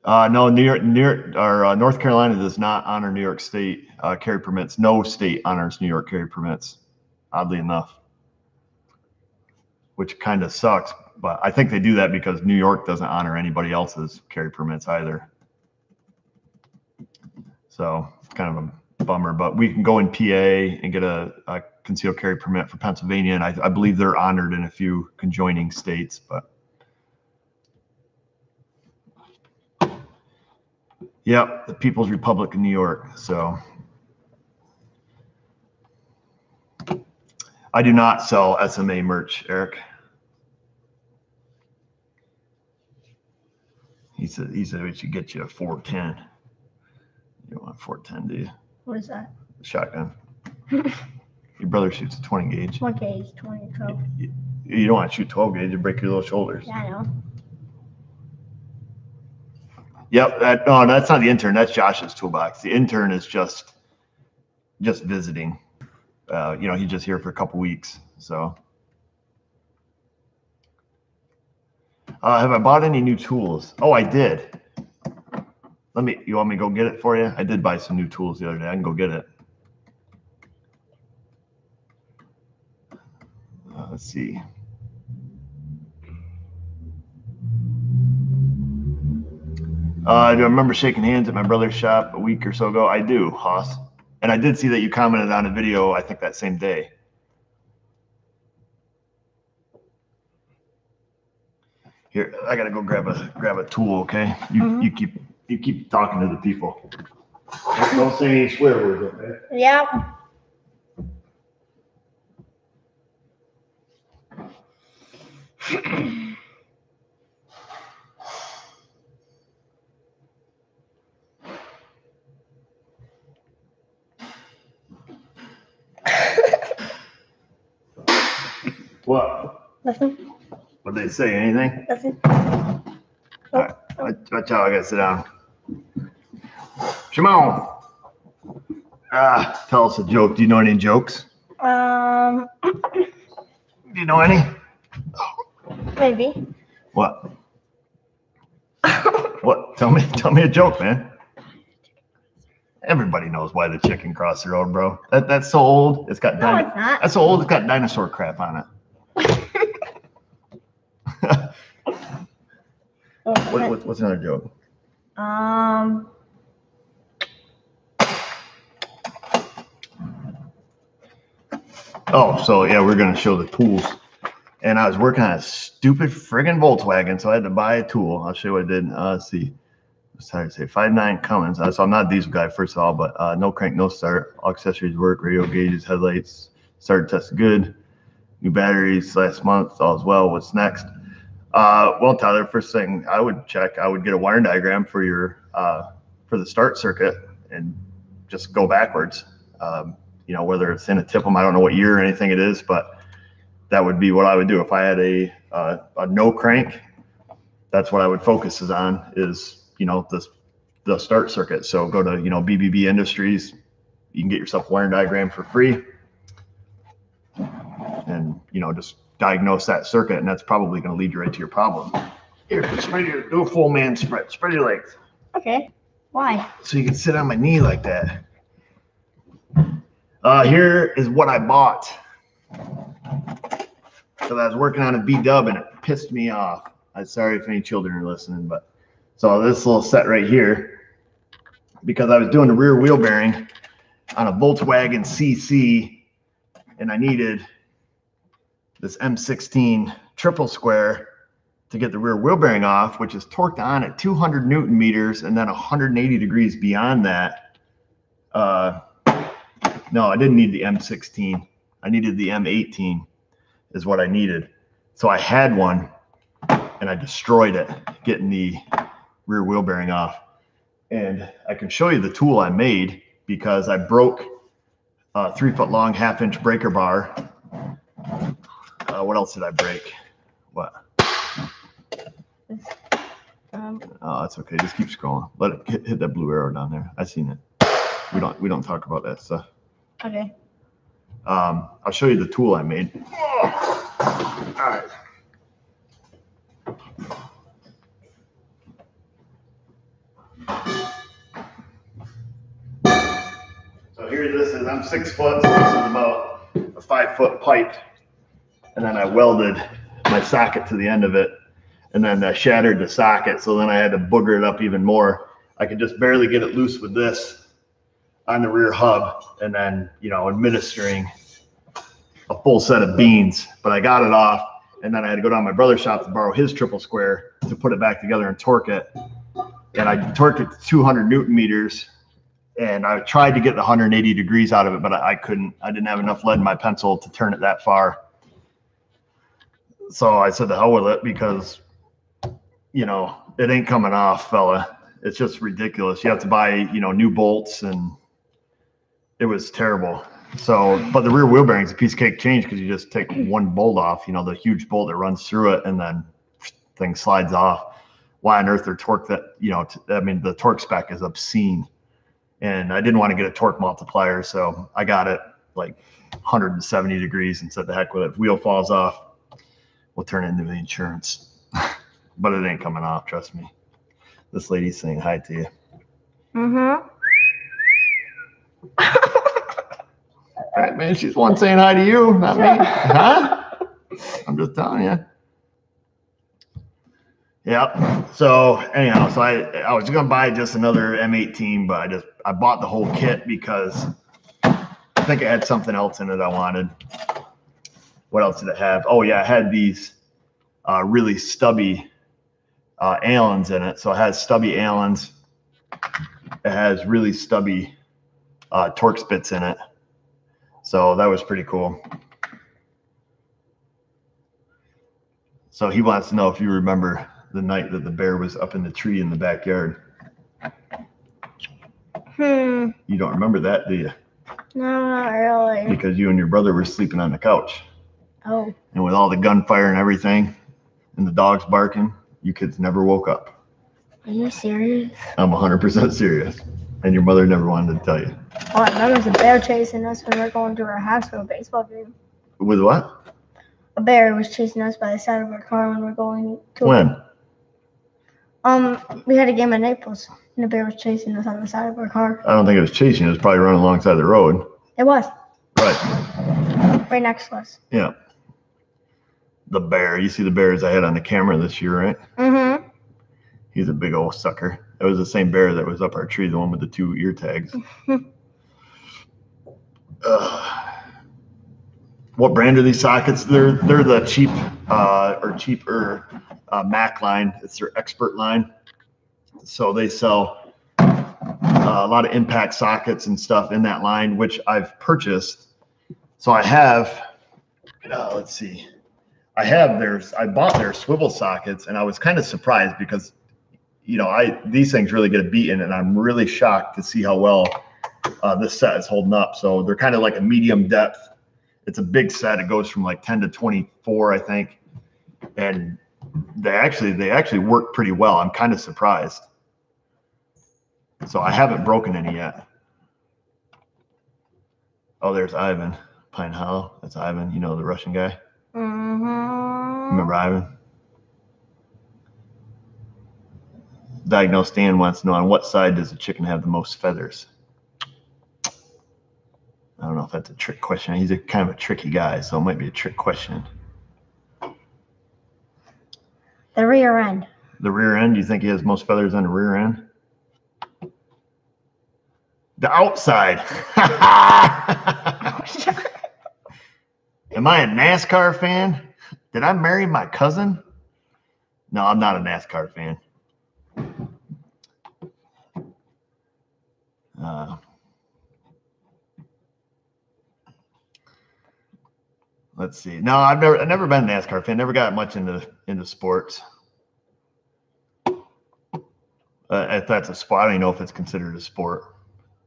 No, North Carolina does not honor New York State carry permits. No state honors New York carry permits, oddly enough, which kind of sucks. But I think they do that because New York doesn't honor anybody else's carry permits either. So it's kind of a bummer. But we can go in PA and get a concealed carry permit for Pennsylvania, and I believe they're honored in a few conjoining states, but. Yep, the People's Republic of New York. So I do not sell SMA merch, Eric. He said we should get you a 410. You don't want a 410, do you? What is that? Shotgun. Your brother shoots a 20 gauge. What gauge? 20, 12. You don't want to shoot 12 gauge and break your little shoulders. Yeah, I know. Yep. No, that's not the intern. That's Josh's toolbox. The intern is just visiting. You know, he's just here for a couple weeks. So, have I bought any new tools? Oh, I did. You want me to go get it for you? I did buy some new tools the other day. I can go get it. Let's see. Do I remember shaking hands at my brother's shop a week or so ago? I do, Haas. And I did see that you commented on a video, I think that same day. Here, I gotta go grab a tool, okay? You keep talking to the people. Don't say any swear words, okay? Yep. What? Nothing. What did they say? Anything? Nothing. All right. Watch out. I gotta sit down. Shimon. Tell us a joke. Do you know any jokes? Do you know any? Maybe. What? What? Tell me a joke, man. Everybody knows why the chicken crossed the road, bro. That's so old. It's got No, it's not. That's so old. It's got dinosaur crap on it. What's another joke? Oh, so yeah, we're gonna show the tools. and I was working on a stupid friggin' Volkswagen, so I had to buy a tool. I'll show you what I did. Let's see. Sorry to say 5.9 Cummins. So I'm not a diesel guy, first of all, but no crank, no start. All accessories work, radio gauges, headlights, started tested good. New batteries last month, all as well. What's next? Well, Tyler, first thing I would check, I would get a wiring diagram for your for the start circuit and just go backwards. You know, whether it's in a TIPM, I don't know what year or anything it is, but that would be what I would do if I had a no crank. That's what I would focus on is, you know, the start circuit. So go to, you know, BBB Industries. You can get yourself a wiring diagram for free, and, you know, just diagnose that circuit, and that's probably going to lead you right to your problem. Here, do a full man spread. Spread your legs. Okay. Why? So you can sit on my knee like that. Here is what I bought. Because I was working on a B-dub and it pissed me off. I'm sorry if any children are listening, but so this little set right here, because I was doing the rear wheel bearing on a Volkswagen CC, and I needed this M16 triple square to get the rear wheel bearing off, which is torqued on at 200 Newton meters and then 180 degrees beyond that. No, I didn't need the M16. I needed the M18 is what I needed. So I had one and I destroyed it getting the rear wheel bearing off. And I can show you the tool I made because I broke a 3-foot long 1/2-inch breaker bar. What else did I break? What? Oh, that's okay. Just keep scrolling. Let it hit that blue arrow down there. I seen it. We don't talk about that stuff. Okay. I'll show you the tool I made. Oh. All right. So here this is. I'm 6 foot. So this is about a 5-foot pipe, and then I welded my socket to the end of it, and then I shattered the socket. So then I had to booger it up even more. I could just barely get it loose with this on the rear hub, and then, you know, administering a full set of beans, but I got it off, and then I had to go down to my brother's shop to borrow his triple square to put it back together and torque it. And I torqued it to 200 Newton meters, and I tried to get the 180 degrees out of it, but I couldn't. I didn't have enough lead in my pencil to turn it that far. So I said the hell with it, because, you know, it ain't coming off, fella. It's just ridiculous. You have to buy, you know, new bolts, and it was terrible. So, but the rear wheel bearing is a piece of cake change because you just take one bolt off, you know, the huge bolt that runs through it, and then thing slides off. Why on earth they're torque that, you know, I mean, the torque spec is obscene. And I didn't want to get a torque multiplier, so I got it like 170 degrees and said, the heck with it. If wheel falls off, we'll turn it into the insurance. But it ain't coming off, trust me. This lady's saying hi to you. Mm-hmm. Right, man, she's one saying hi to you, not me. Huh? I'm just telling you. Yep. So anyhow, so I was gonna buy just another M18, but I bought the whole kit because I think it had something else in it I wanted. What else did it have? Oh yeah, it had these really stubby Allens in it. So it has stubby Allens. It has really stubby torque spits in it. So that was pretty cool. So he wants to know if you remember the night that the bear was up in the tree in the backyard. You don't remember that, do you? No, not really. Because you and your brother were sleeping on the couch. Oh. And with all the gunfire and everything and the dogs barking, you kids never woke up. Are you serious? I'm 100% serious. And your mother never wanted to tell you. Oh, I remember the bear chasing us when we were going to our house for a baseball game. With what? A bear was chasing us by the side of our car when we were going to. When? We had a game at Naples, and the bear was chasing us on the side of our car. I don't think it was chasing. It was probably running alongside the road. It was. Right. Right next to us. Yeah. The bear. You see the bears I had on the camera this year, right? Mm-hmm. He's a big old sucker. It was the same bear that was up our tree, the one with the 2 ear tags. What brand are these sockets? They're the cheap or cheaper Mac line. It's their expert line. So they sell a lot of impact sockets and stuff in that line, which I've purchased. So I have, let's see, I bought their swivel sockets, and I was kind of surprised because, you know, these things really get a beating, and I'm really shocked to see how well this set is holding up. So they're kind of like a medium depth. It's a big set. It goes from like 10 to 24, I think. And they actually work pretty well. I'm kind of surprised. So I haven't broken any yet. Oh, there's Ivan. Pine Hollow. That's Ivan. You know, the Russian guy. Mm-hmm. Remember Ivan? Diagnosed Dan wants to know, on what side does a chicken have the most feathers? I don't know if that's a trick question. He's a kind of a tricky guy, so it might be a trick question. The rear end. The rear end? You think he has most feathers on the rear end? The outside. Am I a NASCAR fan? Did I marry my cousin? No, I'm not a NASCAR fan. Let's see. No, I've never been a NASCAR fan. Never got much into sports. If that's a sport, I don't even know if it's considered a sport.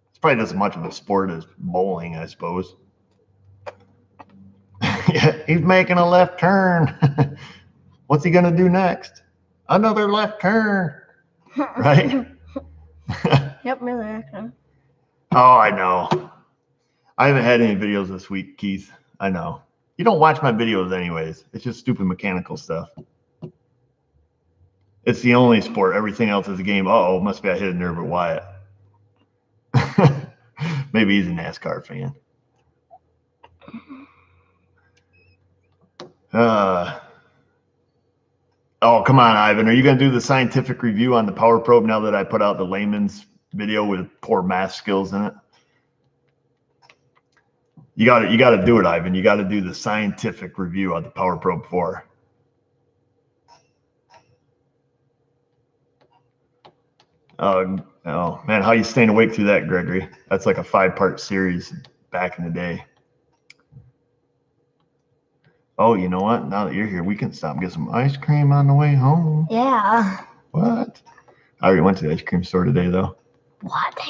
It's probably not as much of a sport as bowling, I suppose. Yeah, he's making a left turn. What's he gonna do next? Another left turn, right? Yep, really. Actually. Oh, I know. I haven't had any videos this week, Keith. I know. You don't watch my videos anyways. It's just stupid mechanical stuff. It's the only sport. Everything else is a game. Uh-oh, must be I hit a nerve at Wyatt. Maybe he's a NASCAR fan. Oh, come on, Ivan. Are you going to do the scientific review on the Power Probe now that I put out the layman's video with poor math skills in it? You got to do it, Ivan. You got to do the scientific review on the Power Probe 4. Oh man, how you staying awake through that, Gregory? That's like a 5-part series back in the day. Oh, you know what? Now that you're here, we can stop and get some ice cream on the way home. Yeah. What? I already went to the ice cream store today, though. What?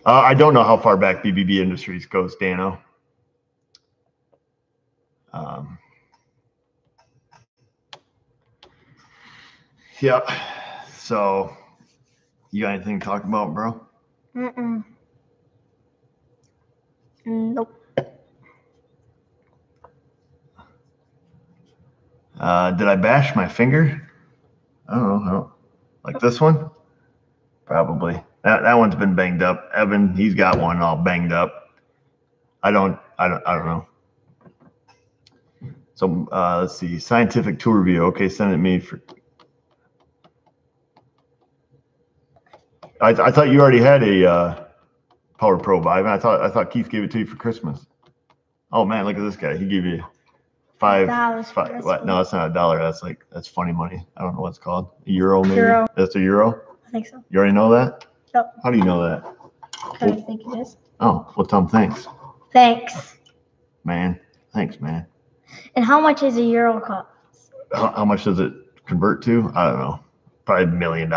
I don't know how far back BBB Industries goes, Dano. Yeah. So, you got anything to talk about, bro? Mm-mm. Nope. Did I bash my finger? I don't know. Like this one? Probably. That one's been banged up. Evan, he's got one all banged up. I don't know. So let's see. Scientific tool review. Okay, send it to me for. I thought you already had a Power Probe, Ivan. I thought Keith gave it to you for Christmas. Oh man, look at this guy. He gave you $5. What? No, it's not $1. That's funny money. I don't know what it's called. A euro, maybe. Euro. That's a euro. I think so. You already know that? Yep. How do you know that? I think it is. Oh, well, tell him thanks, Thanks. man. Thanks, man. And how much is a euro cost? How much does it convert to? I don't know. Probably $1 million.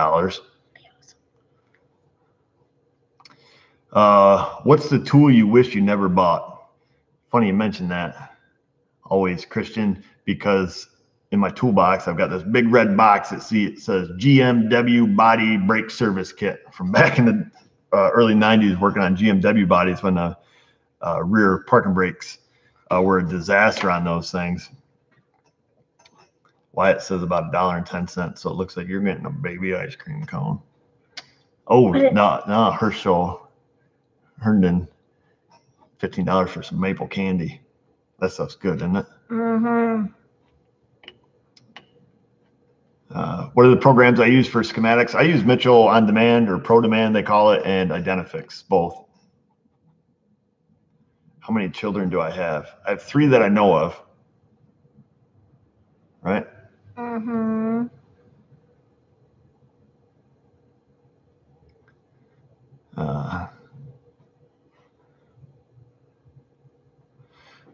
What's the tool you wish you never bought? Funny you mentioned that. Always Christian, because in my toolbox I've got this big red box that it says GMW Body Brake Service Kit from back in the early 90s, working on GMW bodies when the rear parking brakes were a disaster on those things. Wyatt says about $1.10, so it looks like you're getting a baby ice cream cone. Oh, no, Herndon, $15 for some maple candy. That stuff's good, isn't it? Mm-hmm. What are the programs I use for schematics? I use Mitchell On Demand, or Pro Demand, they call it, and Identifix, both. How many children do I have? I have 3 that I know of. Right? Mm-hmm.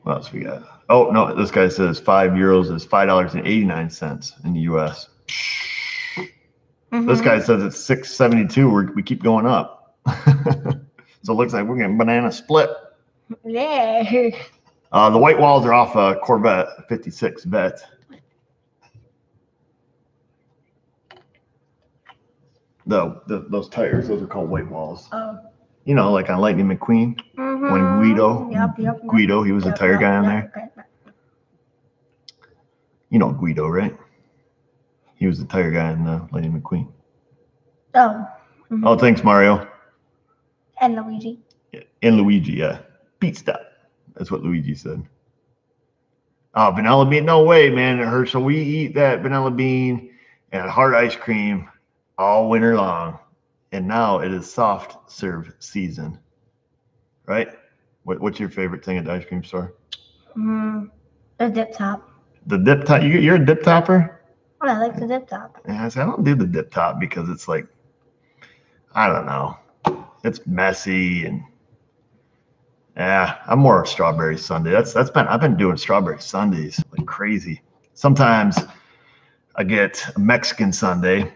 What else we got? Oh, no, this guy says 5 euros is $5.89 in the US. Mm-hmm. This guy says it's 6.72. We keep going up. So it looks like we're getting banana split. Yeah. The white walls are off a Corvette 56 Vet. Those tires, those are called white walls. Oh. You know, like on Lightning McQueen. Mm-hmm. When Guido, Yep. Guido, he was a tire guy on there. Okay. You know Guido, right? He was the tire guy in Lightning McQueen. Oh. Mm-hmm. Oh, thanks, Mario. And Luigi. And Luigi, yeah. Beat stop. That's what Luigi said. Oh, vanilla bean. No way, man. So we eat that vanilla bean and hard ice cream all winter long. And now it is soft serve season. Right? What's your favorite thing at the ice cream store? The dip top. The dip top? You're a dip topper? Oh, I like the dip top. Yeah, I don't do the dip top because it's like, I don't know. It's messy and yeah, I'm more of strawberry sundae. I've been doing strawberry sundaes like crazy. Sometimes I get a Mexican sundae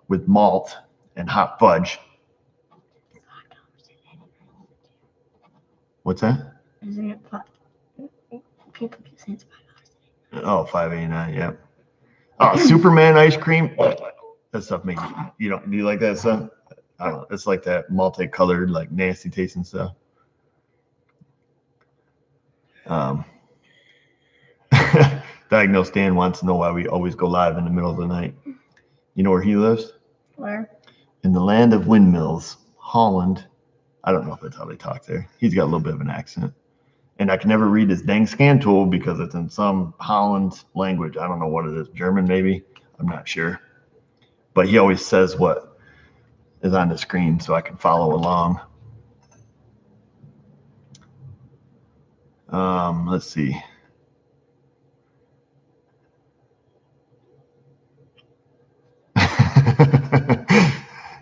with malt and hot fudge. What's that? Isn't it fun? People keep saying it's $5. Oh, $5.89. Yep. Oh, Superman ice cream. That stuff makes you don't. Do you like that stuff? I don't know. It's like that multicolored, like nasty tasting stuff. Diagnosed Dan wants to know why we always go live in the middle of the night. You know where he lives? Where? In the land of windmills, Holland. I don't know if that's how they talk there. He's got a little bit of an accent. And I can never read his dang scan tool because it's in some Holland language. I don't know what it is. German, maybe? I'm not sure. But he always says what is on the screen so I can follow along. Let's see.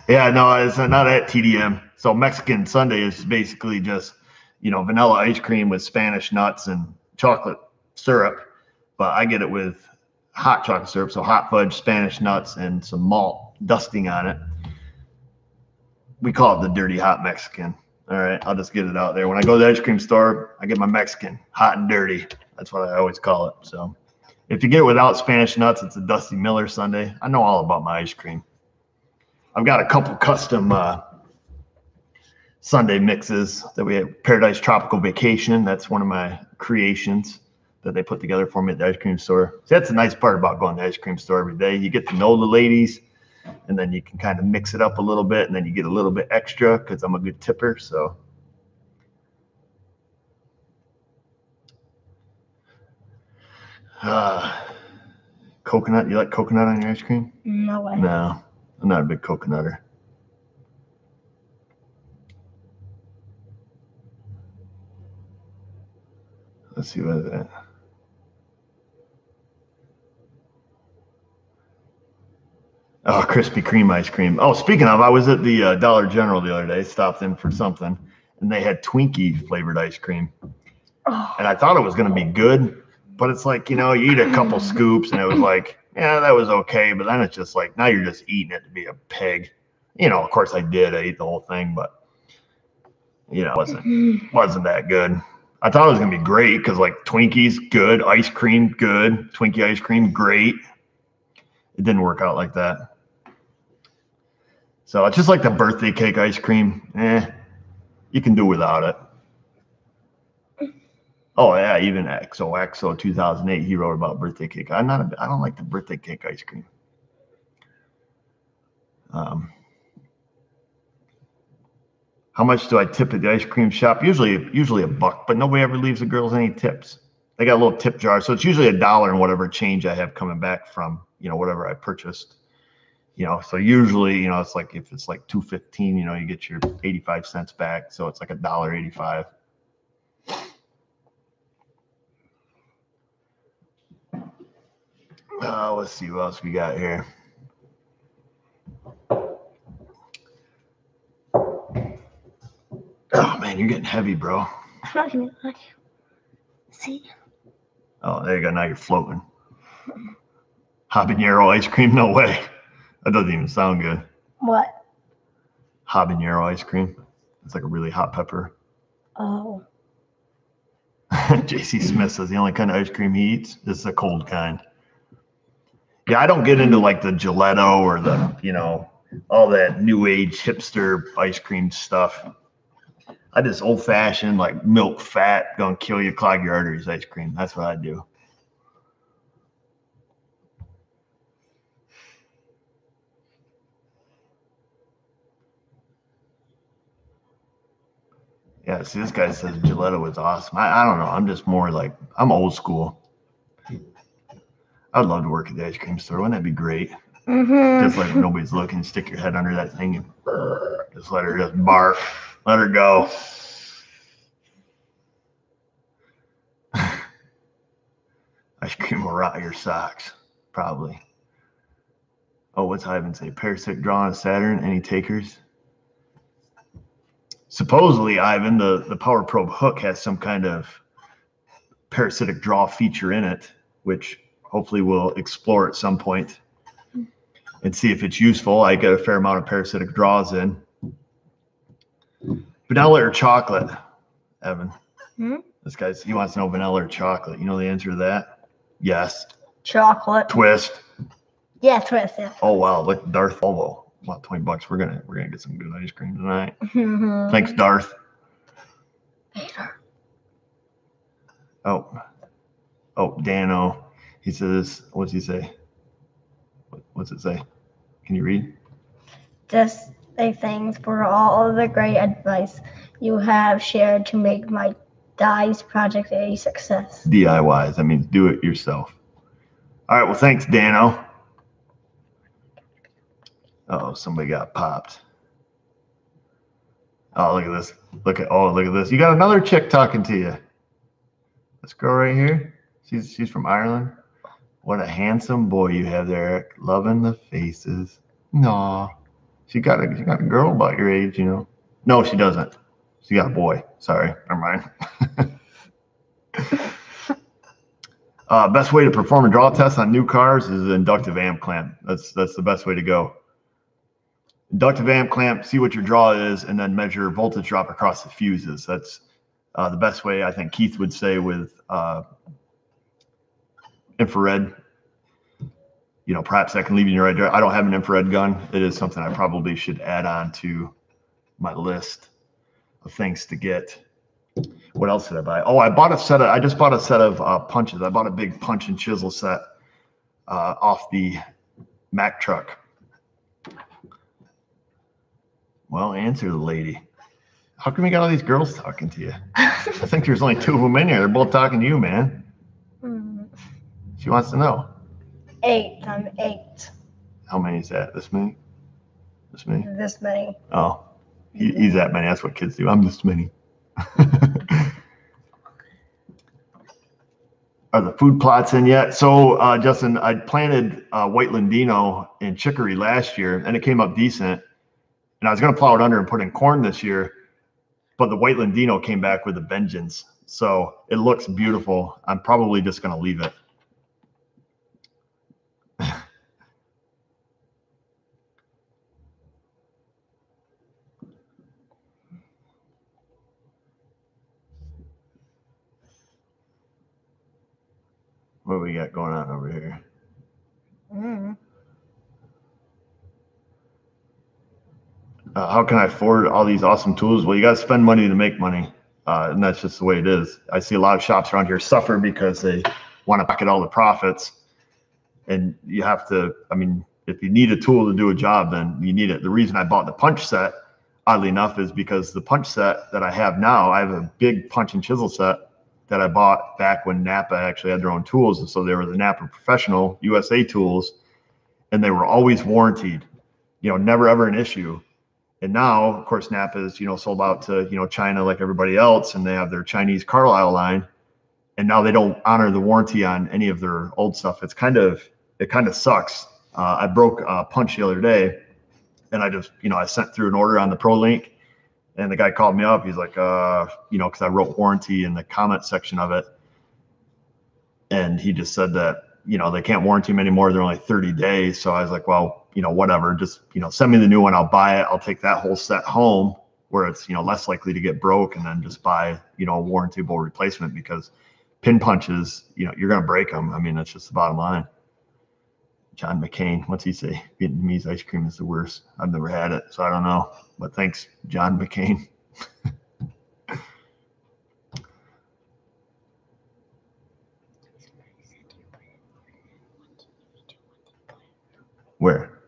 Yeah, no, it's not at TDM. So Mexican Sunday is basically just, vanilla ice cream with Spanish nuts and chocolate syrup. But I get it with hot chocolate syrup, so hot fudge, Spanish nuts, and some malt dusting on it. We call it the dirty hot Mexican. All right, I'll just get it out there. When I go to the ice cream store, I get my Mexican, hot and dirty. That's what I always call it. So if you get it without Spanish nuts, it's a Dusty Miller sundae. I know all about my ice cream. I've got a couple custom sundae mixes that we have. Paradise Tropical Vacation. That's one of my creations that they put together for me at the ice cream store. So that's the nice part about going to the ice cream store every day. You get to know the ladies, and then you can kind of mix it up a little bit, and then you get a little bit extra because I'm a good tipper. So coconut. You like coconut on your ice cream? No way. No, I'm not a big coconutter. Let's see what is that. Oh, Krispy Kreme ice cream. Oh, speaking of, I was at the Dollar General the other day, stopped in for something, and they had Twinkie flavored ice cream. Oh. And I thought it was going to be good, but it's like, you eat a couple scoops, and it was like, yeah, that was okay. But then it's just like, now you're just eating it to be a pig. Of course I did. I ate the whole thing, but, it wasn't that good. I thought it was going to be great because, like, Twinkies, good. Ice cream, good. Twinkie ice cream, great. It didn't work out like that. So it's just like the birthday cake ice cream. You can do without it. Oh, yeah, even XOXO 2008, he wrote about birthday cake. I don't like the birthday cake ice cream. How much do I tip at the ice cream shop? Usually $1, but nobody ever leaves the girls any tips. They got a little tip jar, so it's usually $1 and whatever change I have coming back from, whatever I purchased. So usually, it's like if it's like $2.15, you get your 85 cents back, so it's like $1.85. Let's see what else we got here. Oh man, you're getting heavy, bro. I'm not gonna lie. See? Oh, there you go. Now you're floating. Habanero ice cream? No way. That doesn't even sound good. What? Habanero ice cream. It's like a really hot pepper. Oh. JC Smith says the only kind of ice cream he eats is the cold kind. Yeah, I don't get into like the gelato or the, you know, all that new age hipster ice cream stuff. I just old fashioned, like milk fat, gonna kill you, clog your arteries ice cream. That's what I do. Yeah, see, this guy says gelato is awesome. I don't know. I'm just more like, I'm old school. I'd love to work at the ice cream store. Wouldn't that be great? Just like nobody's looking, stick your head under that thing and just let her just bark. Let her go. Ice cream will rot your socks, probably. Oh, what's Ivan say? Parasitic draw on Saturn. Any takers? Supposedly, Ivan, the Power Probe hook has some kind of parasitic draw feature in it, which hopefully we'll explore at some point and see if it's useful. I get a fair amount of parasitic draws in. Vanilla or chocolate, Evan? This guy's, he wants to know vanilla or chocolate. You know the answer to that? Yes. Chocolate. Twist. Yeah, twist. Yeah. Oh wow, look, Darth Volvo. About $20. We're gonna get some good ice cream tonight. Thanks, Darth. Oh, Dano. He says, what's he say? What's it say? Can you read? Just say thanks for all of the great advice you have shared to make my DICE project a success. DIYs. That means do it yourself. All right. Well, thanks, Dano. Oh, somebody got popped. Oh, look at this. Look at this. You got another chick talking to you. This girl right here. She's from Ireland. What a handsome boy you have there, Eric. Loving the faces. Aw. She got a girl about your age, you know. No, she doesn't. She got a boy. Sorry. Never mind. Best way to perform a draw test on new cars is an inductive amp clamp. That's the best way to go. Inductive amp clamp, see what your draw is, and then measure voltage drop across the fuses. That's the best way, I think Keith would say, with infrared. You know, perhaps I can leave you in your right direction. I don't have an infrared gun. It is something I probably should add on to my list of things to get. What else did I buy? Oh, I just bought a set of punches. I bought a big punch and chisel set off the Mack truck. Well, answer the lady. How come you got all these girls talking to you? I think there's only 2 of them in here. They're both talking to you, man. She wants to know. 8. I'm 8. How many is that? This many? This many? This many. Oh, he's that many. That's what kids do. I'm this many. Are the food plots in yet? So, Justin, I planted white lindino in chicory last year, and it came up decent. And I was going to plow it under and put in corn this year, but the white lindino came back with a vengeance. So it looks beautiful. I'm probably just going to leave it. What do we got going on over here? How can I afford all these awesome tools? Well, you got to spend money to make money. And that's just the way it is. I see a lot of shops around here suffer because they want to pocket all the profits. And you have to, I mean, if you need a tool to do a job, then you need it. The reason I bought the punch set, oddly enough, is because the punch set that I have now, I have a big punch and chisel set that I bought back when Napa actually had their own tools. And so they were the Napa Professional USA tools, and they were always warranted, you know, never ever an issue. And now, of course, Napa is, you know, sold out to, you know, China like everybody else, and they have their Chinese Carlisle line. And now they don't honor the warranty on any of their old stuff. It's kind of it kind of sucks. I broke a punch the other day, and I just, I sent through an order on the ProLink, and the guy called me up. He's like, because I wrote warranty in the comment section of it, and he just said that, they can't warranty them anymore. They're only 30 days. So I was like, well, whatever, just, send me the new one. I'll buy it. I'll take that whole set home where it's, less likely to get broke, and then just buy, a warrantable replacement, because pin punches, you're going to break them. I mean, that's just the bottom line. John McCain, what's he say? Vietnamese ice cream is the worst. I've never had it, so I don't know. But thanks, John McCain. Where?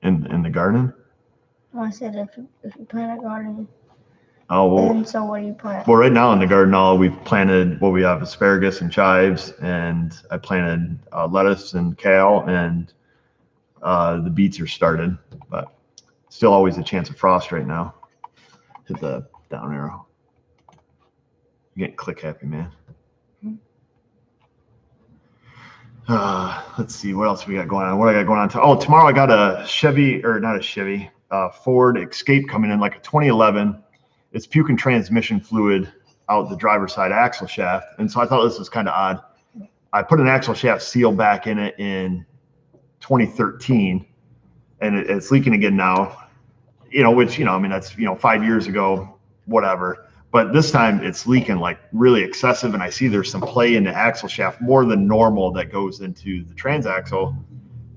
In the garden? I said if you plant a garden. Oh, well. And so what do you plant? Well, right now in the garden, we've planted, we have asparagus and chives, and I planted lettuce and kale, and the beets are started, but still always a chance of frost right now. Hit the down arrow. You're getting click happy, man. Let's see what else we got going on. What I got going on? Tomorrow I got a Ford Escape coming in, like a 2011. It's puking transmission fluid out the driver's side axle shaft. And so I thought this was kind of odd. I put an axle shaft seal back in it in 2013, and it's leaking again now, which, I mean, that's, 5 years ago, whatever. But this time it's leaking like really excessive. And I see there's some play in the axle shaft, more than normal, that goes into the transaxle.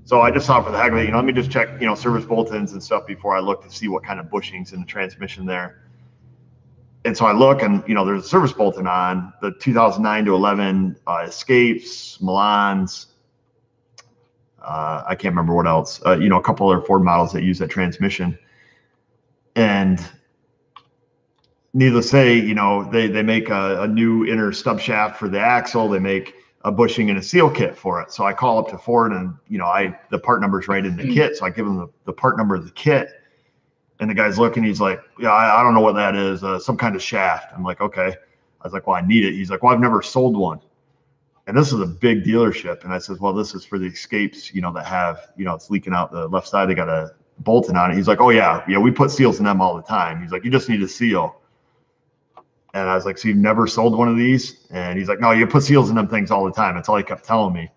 So I just thought, for the heck of it, let me just check, service bulletins and stuff before I look to see what kind of bushings in the transmission there. And so I look, and, there's a service bulletin on the 2009 to 11 Escapes, Milans. I can't remember what else, a couple other Ford models that use that transmission. And needless to say, they make a new inner stub shaft for the axle. They make a bushing and a seal kit for it. So I call up to Ford, and, the part number's right in the kit. So I give them the part number of the kit. And the guy's looking, he's like, yeah, I don't know what that is, some kind of shaft. I'm like, okay. I was like, well, I need it. He's like, well, I've never sold one. And this is a big dealership. And I said, well, this is for the Escapes, that have, it's leaking out the left side. They got a bolting on it. He's like, oh, yeah, we put seals in them all the time. He's like, you just need a seal. And I was like, so you've never sold one of these? And he's like, no, you put seals in them things all the time. That's all he kept telling me.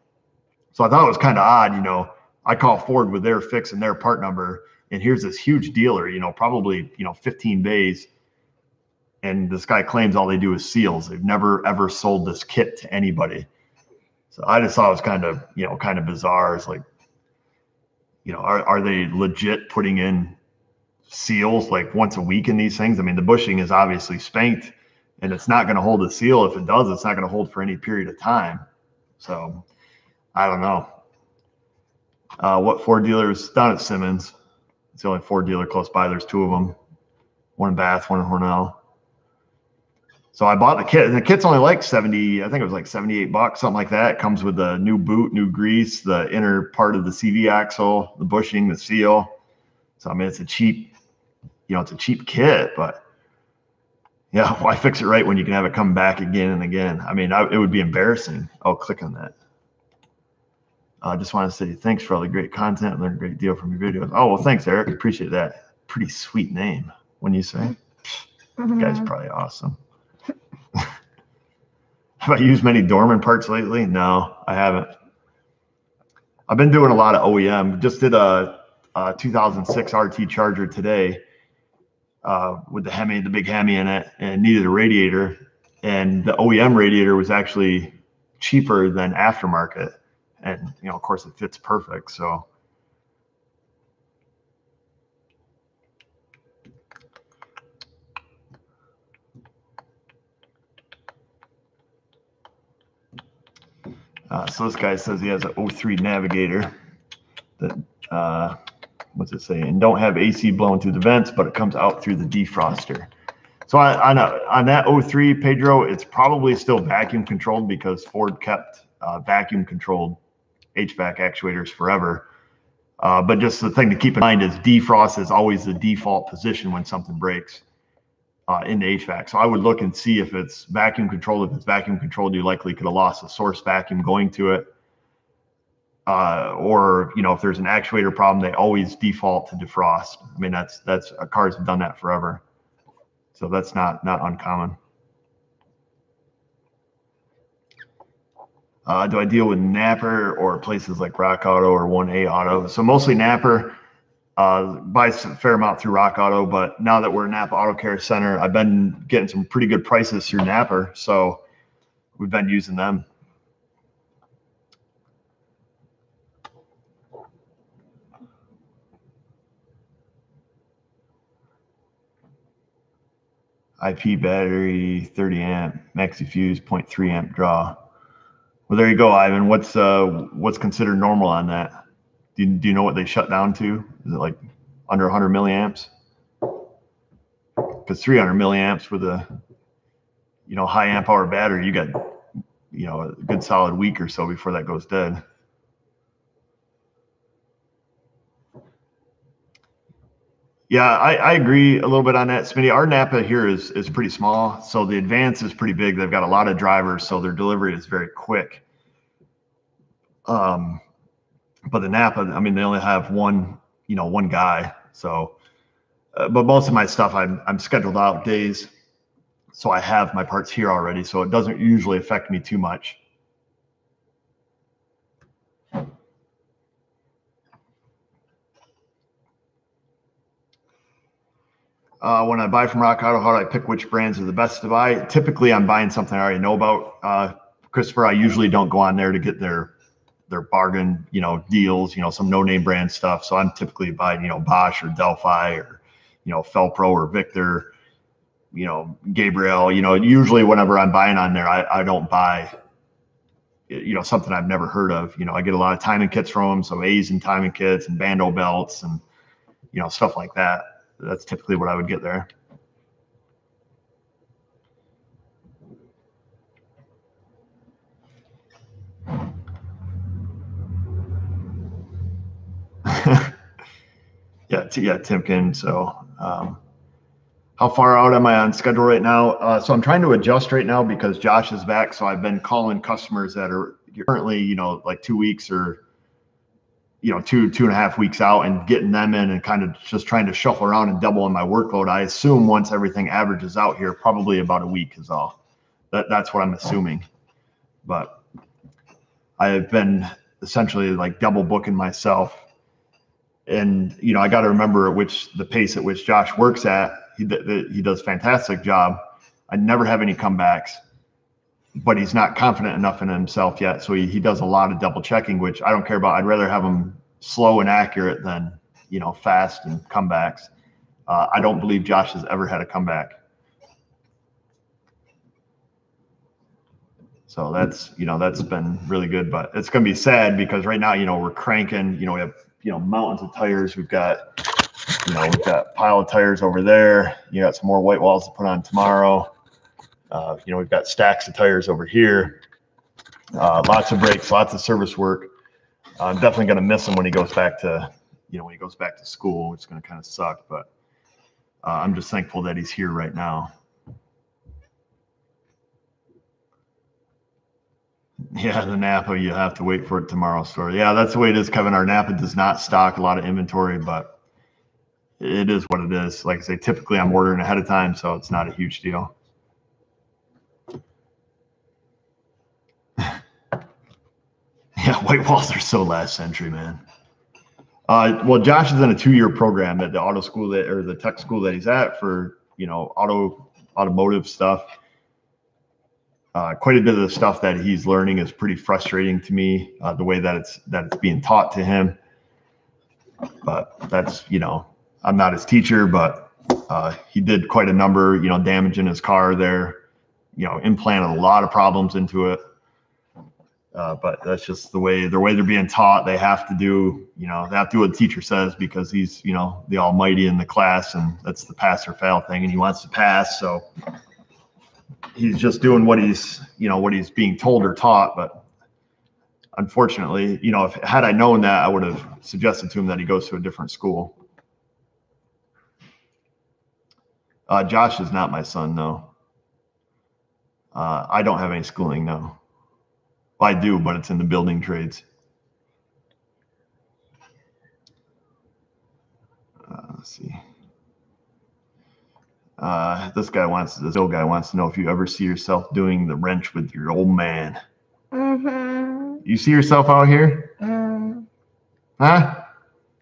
So I thought it was kind of odd, I call Ford with their fix and their part number. And here's this huge dealer, probably, 15 bays. And this guy claims all they do is seals. They've never, ever sold this kit to anybody. So I just thought it was kind of bizarre. It's like, are they legit putting in seals like once a week in these things? I mean, the bushing is obviously spanked, and it's not going to hold a seal. If it does, it's not going to hold for any period of time. So I don't know. What Ford dealers? Down at Simmons. It's the only Ford dealer close by. There's two of them, one in Bath, one in Hornell. So I bought the kit, and the kit's only like 70, I think it was like $78, something like that. It comes with the new boot, new grease, the inner part of the CV axle, the bushing, the seal. So, I mean, it's a cheap, it's a cheap kit, but yeah, why fix it right when you can have it come back again and again? I mean, it would be embarrassing. I'll click on that. I just want to say thanks for all the great content. I learned a great deal from your videos. Oh, well, thanks, Eric. Appreciate that. Pretty sweet name, when you say. This guy's probably awesome. Have I used many Dorman parts lately? No, I haven't. I've been doing a lot of OEM. Just did a 2006 RT Charger today with the Hemi, the big Hemi in it, and needed a radiator. And the OEM radiator was actually cheaper than aftermarket. And, of course, it fits perfect. So so this guy says he has an 03 Navigator that, what's it say? And don't have AC blown through the vents, but it comes out through the defroster. So on that 03 Pedro, it's probably still vacuum controlled, because Ford kept vacuum controlled HVAC actuators forever. But just the thing to keep in mind is defrost is always the default position when something breaks in the HVAC. So I would look and see if it's vacuum controlled. If it's vacuum controlled, you likely could have lost a source vacuum going to it. or, you know, if there's an actuator problem, they always default to defrost. I mean, that's cars have done that forever. So that's not uncommon. Do I deal with Napper or places like Rock Auto or 1A Auto? So mostly Napper. Buys a fair amount through Rock Auto, but now that we're Napa Auto Care Center, I've been getting some pretty good prices through Napper, so we've been using them. IP battery, 30 amp, maxi fuse, 0.3 amp draw. Well, there you go, Ivan. What's considered normal on that? Do you know what they shut down to? Is it like under 100 milliamps? Because 300 milliamps with a, you know, high amp hour battery, you got, you know, a good solid week or so before that goes dead. Yeah, I agree a little bit on that, Smitty. Our Napa here is pretty small, so the Advance is pretty big. They've got a lot of drivers, so their delivery is very quick. But the Napa, I mean, they only have one guy. So, but most of my stuff, I'm scheduled out days, so I have my parts here already, so it doesn't usually affect me too much. When I buy from Rock Auto, how do I pick which brands are the best to buy? Typically, I'm buying something I already know about. Christopher, I usually don't go on there to get their bargain, you know, deals, you know, some no-name brand stuff. So I'm typically buying, you know, Bosch or Delphi or, you know, Felpro or Victor, you know, Gabriel. You know, usually whenever I'm buying on there, I don't buy, you know, something I've never heard of. You know, I get a lot of timing kits from them, so A's and timing kits and bando belts and, you know, stuff like that. That's typically what I would get there. Yeah, Timken. So how far out am I on schedule right now? So I'm trying to adjust right now because Josh is back. So I've been calling customers that are currently, you know, like 2 weeks or, you know, 2.5 weeks out and getting them in and kind of just trying to shuffle around and double on my workload. I assume once everything averages out here, probably about a week is all. That's what I'm assuming. But I have been essentially like double booking myself. And, you know, I got to remember the pace at which Josh works at. He does a fantastic job. I never have any comebacks, but he's not confident enough in himself yet. So he does a lot of double checking, which I don't care about. I'd rather have him slow and accurate than, you know, fast and comebacks. I don't believe Josh has ever had a comeback. So that's, you know, that's been really good, but it's going to be sad because right now, you know, we're cranking, you know, we have, you know, mountains of tires. We've got a pile of tires over there. You got some more white walls to put on tomorrow. You know, we've got stacks of tires over here. Lots of brakes, lots of service work. I'm definitely going to miss him when he goes back to, you know, when he goes back to school. It's going to kind of suck, but I'm just thankful that he's here right now. Yeah, the Napa, you have to wait for it tomorrow store. Yeah, that's the way it is, Kevin. Our Napa does not stock a lot of inventory, but it is what it is. Like I say, typically I'm ordering ahead of time, so it's not a huge deal. Yeah, white walls are so last century, man. Well, Josh is in a 2-year program at the auto school or the tech school that he's at for, you know, automotive stuff. Quite a bit of the stuff that he's learning is pretty frustrating to me, the way that it's being taught to him. But that's, you know, I'm not his teacher, but he did quite a number, you know, damaging his car there, you know, implanted a lot of problems into it. But that's just the way they're being taught. They have to do, you know, they have to do what the teacher says because he's, you know, the almighty in the class, and that's the pass or fail thing, and he wants to pass. So he's just doing what he's being told or taught. But unfortunately, you know, had I known that, I would have suggested to him that he goes to a different school. Josh is not my son, no. I don't have any schooling, no. Well, I do, but it's in the building trades. Let's see. This guy wants to know if you ever see yourself doing the wrench with your old man. Mm-hmm. You see yourself out here? Huh?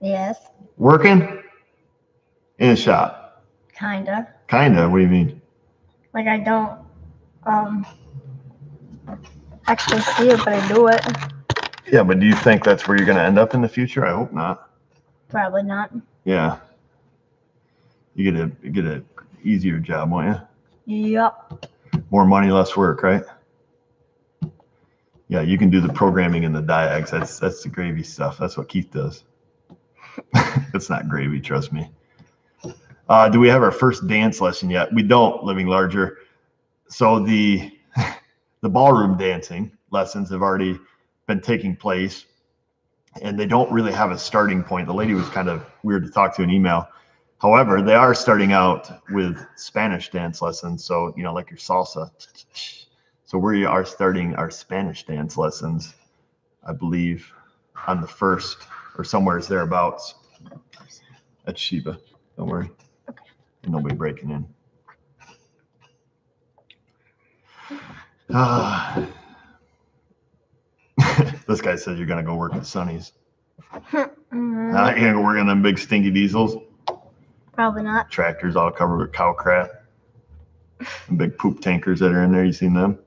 Yes. Working? In a shop? Kinda. Kinda? What do you mean? Like I don't actually see it, but I do it. Yeah, but do you think that's where you're going to end up in the future? I hope not. Probably not. Yeah. You get a easier job, won't you? Yup. More money, less work, right? Yeah, you can do the programming in the diags. That's the gravy stuff. That's what Keith does. It's not gravy, trust me. Do we have our first dance lesson yet? We don't, Living Larger. So the ballroom dancing lessons have already been taking place, and they don't really have a starting point. The lady was kind of weird to talk to in email. However, they are starting out with Spanish dance lessons. So, you know, like your salsa. So we are starting our Spanish dance lessons, I believe, on the 1st or somewhere thereabouts. That's Sheba. Don't worry. Okay. Nobody breaking in. This guy says you're going to go work at Sonny's. You're going to go work on them big stinky diesels? Probably not. Tractors all covered with cow crap. And big poop tankers that are in there. You seen them?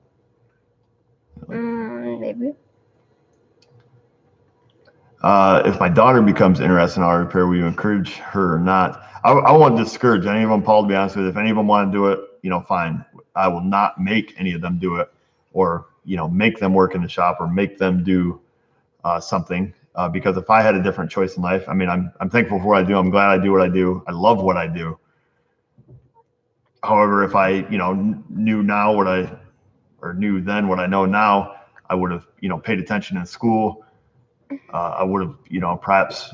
Maybe. If my daughter becomes interested in auto repair, will you encourage her or not? I won't discourage any of them, Paul, to be honest with you. If any of them want to do it, you know, fine. I will not make any of them do it, or, you know, make them work in the shop or make them do something. Because if I had a different choice in life, I mean, I'm thankful for what I do. I'm glad I do what I do. I love what I do. However, if I, you know, knew then what I know now, I would have, you know, paid attention in school. I would have, you know, perhaps,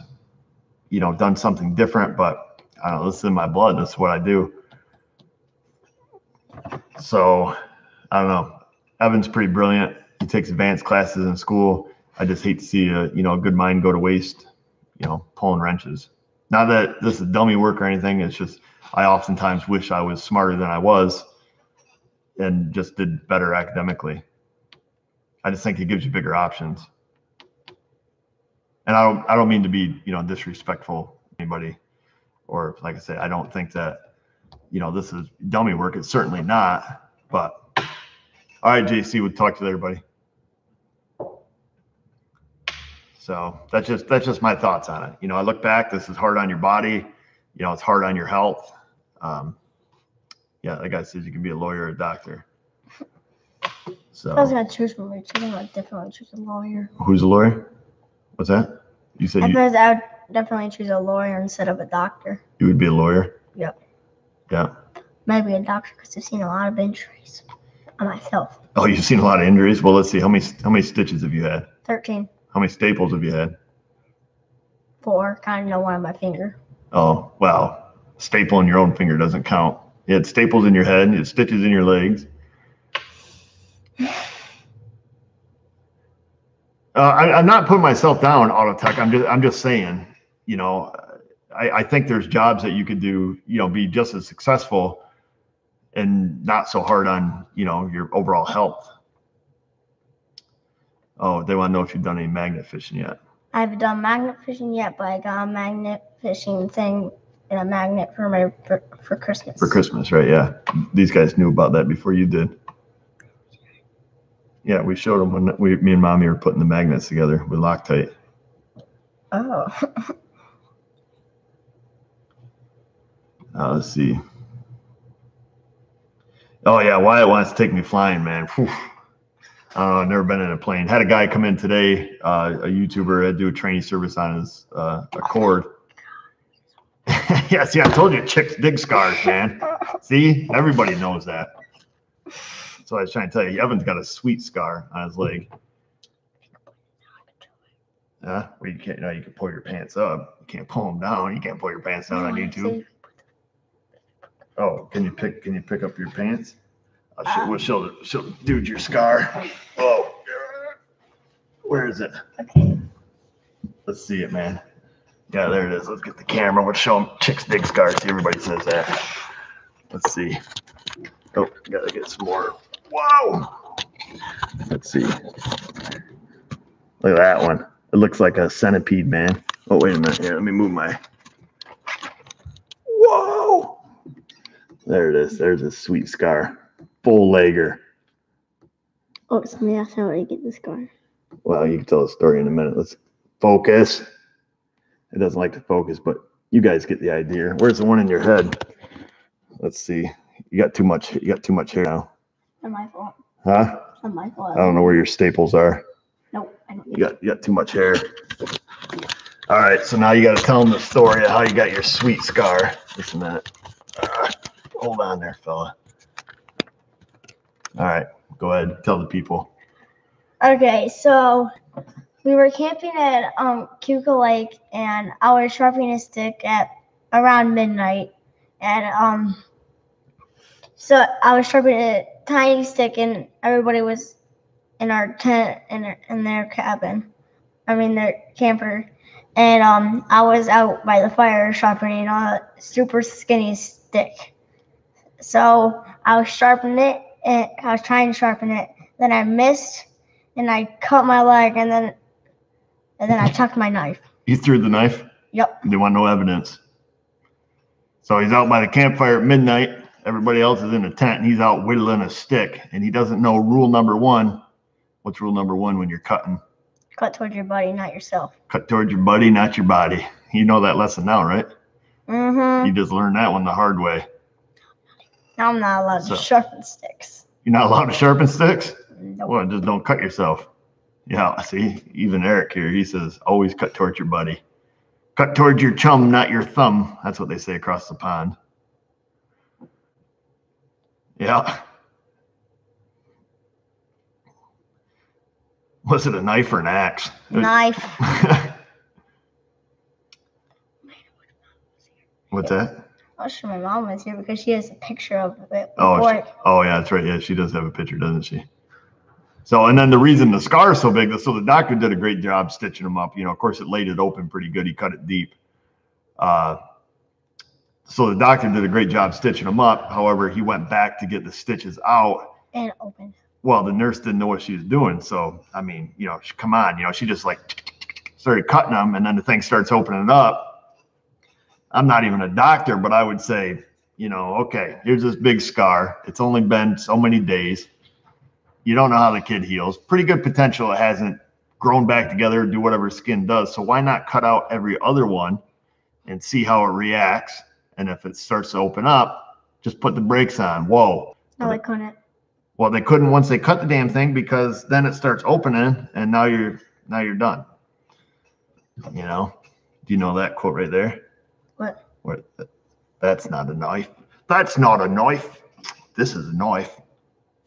you know, done something different, but I don't know, this is in my blood. This is what I do. So I don't know. Evan's pretty brilliant. He takes advanced classes in school. I just hate to see a, you know, a good mind go to waste, you know, pulling wrenches. Not that this is dummy work or anything. It's just, I oftentimes wish I was smarter than I was and just did better academically. I just think it gives you bigger options. And I don't mean to be, you know, disrespectful to anybody, or like I say, I don't think that, you know, this is dummy work. It's certainly not. But all right, JC, we'll talk to you later, buddy. So that's just my thoughts on it. You know, I look back. This is hard on your body. You know, it's hard on your health. Yeah, that guy says you can be a lawyer or a doctor. So I was gonna choose from each. I would definitely choose a lawyer. Who's a lawyer? What's that? You said I would definitely choose a lawyer instead of a doctor. You would be a lawyer? Yep. Yeah. Maybe a doctor because I've seen a lot of injuries on myself. Oh, you've seen a lot of injuries? Well, let's see. How many stitches have you had? 13. How many staples have you had? 4. Kind of one on my finger. Oh, well, staple in your own finger doesn't count. You had staples in your head. You had stitches in your legs. I'm not putting myself down, auto tech. I'm just saying, you know, I think there's jobs that you could do, you know, be just as successful and not so hard on, you know, your overall health. Oh, they want to know if you've done any magnet fishing yet. I haven't done magnet fishing yet, but I got a magnet fishing thing and a magnet for Christmas. For Christmas, right? Yeah. These guys knew about that before you did. Yeah, we showed them when me and Mommy were putting the magnets together with Loctite. Oh. Let's see. Oh, yeah, Wyatt wants to take me flying, man. Whew. I've never been in a plane. Had a guy come in today, a YouTuber, had to do a training service on his Accord. Yeah, see, I told you, chicks dig scars, man. See, everybody knows that. So I was trying to tell you, Evan's got a sweet scar on his leg. Well, you can't. No, you can pull your pants up. You can't pull them down. You can't pull your pants down on YouTube. Oh, can you pick up your pants? She'll dude your scar. Oh, where is it? Okay. Let's see it, man. Yeah, there it is. Let's get the camera. Let's show them chicks dig scars. See, everybody says that. Let's see. Oh, gotta get some more. Whoa! Let's see. Look at that one. It looks like a centipede, man. Oh, wait a minute. Here, let me move my. Whoa! There it is. There's a sweet scar. Full legger. Oh, somebody asked how I get the scar. Well, you can tell the story in a minute. Let's focus. It doesn't like to focus, but you guys get the idea. Where's the one in your head? Let's see. You got too much. You got too much hair now. Not my fault. Huh? Not my fault. I don't know where your staples are. Nope, I don't. You got too much hair. All right, so now you got to tell them the story of how you got your sweet scar. Just a minute. Hold on there, fella. All right, go ahead. Tell the people. Okay, so we were camping at Cuca Lake, and I was sharpening a stick at around midnight, and so I was sharpening a tiny stick, and everybody was in our tent in their cabin. I mean their camper, and I was out by the fire sharpening a super skinny stick. So I was sharpening it, and I was trying to sharpen it. Then I missed, and I cut my leg, and then I chucked my knife. You threw the knife? Yep. They want no evidence. So he's out by the campfire at midnight. Everybody else is in a tent, and he's out whittling a stick, and he doesn't know rule number one. What's rule number one when you're cutting? Cut towards your buddy, not yourself. Cut towards your buddy, not your body. You know that lesson now, right? Mm-hmm. You just learned that one the hard way. Now I'm not allowed to sharpen sticks. You're not allowed to sharpen sticks? Nope. Well, just don't cut yourself. Yeah, see, even Eric here, he says, always cut towards your buddy. Cut towards your chum, not your thumb. That's what they say across the pond. Yeah. Was it a knife or an axe? Knife. What's that? I'm sure my mom was here because she has a picture of it. Oh, yeah, that's right. Yeah, she does have a picture, doesn't she? So, and then the reason the scar is so big, so the doctor did a great job stitching them up. You know, of course, it laid it open pretty good. He cut it deep. So the doctor did a great job stitching them up. However, he went back to get the stitches out. And open. Well, the nurse didn't know what she was doing. So, I mean, you know, come on, you know, she just like started cutting them, and then the thing starts opening up. I'm not even a doctor, but I would say, you know, okay, here's this big scar. It's only been so many days. You don't know how the kid heals. Pretty good potential. It hasn't grown back together, do whatever skin does. So why not cut out every other one and see how it reacts? And if it starts to open up, just put the brakes on. Whoa. No, I couldn't. Well, they couldn't once they cut the damn thing, because then it starts opening, and now you're done. You know? Do you know that quote right there? What? That's not a knife. That's not a knife. This is a knife.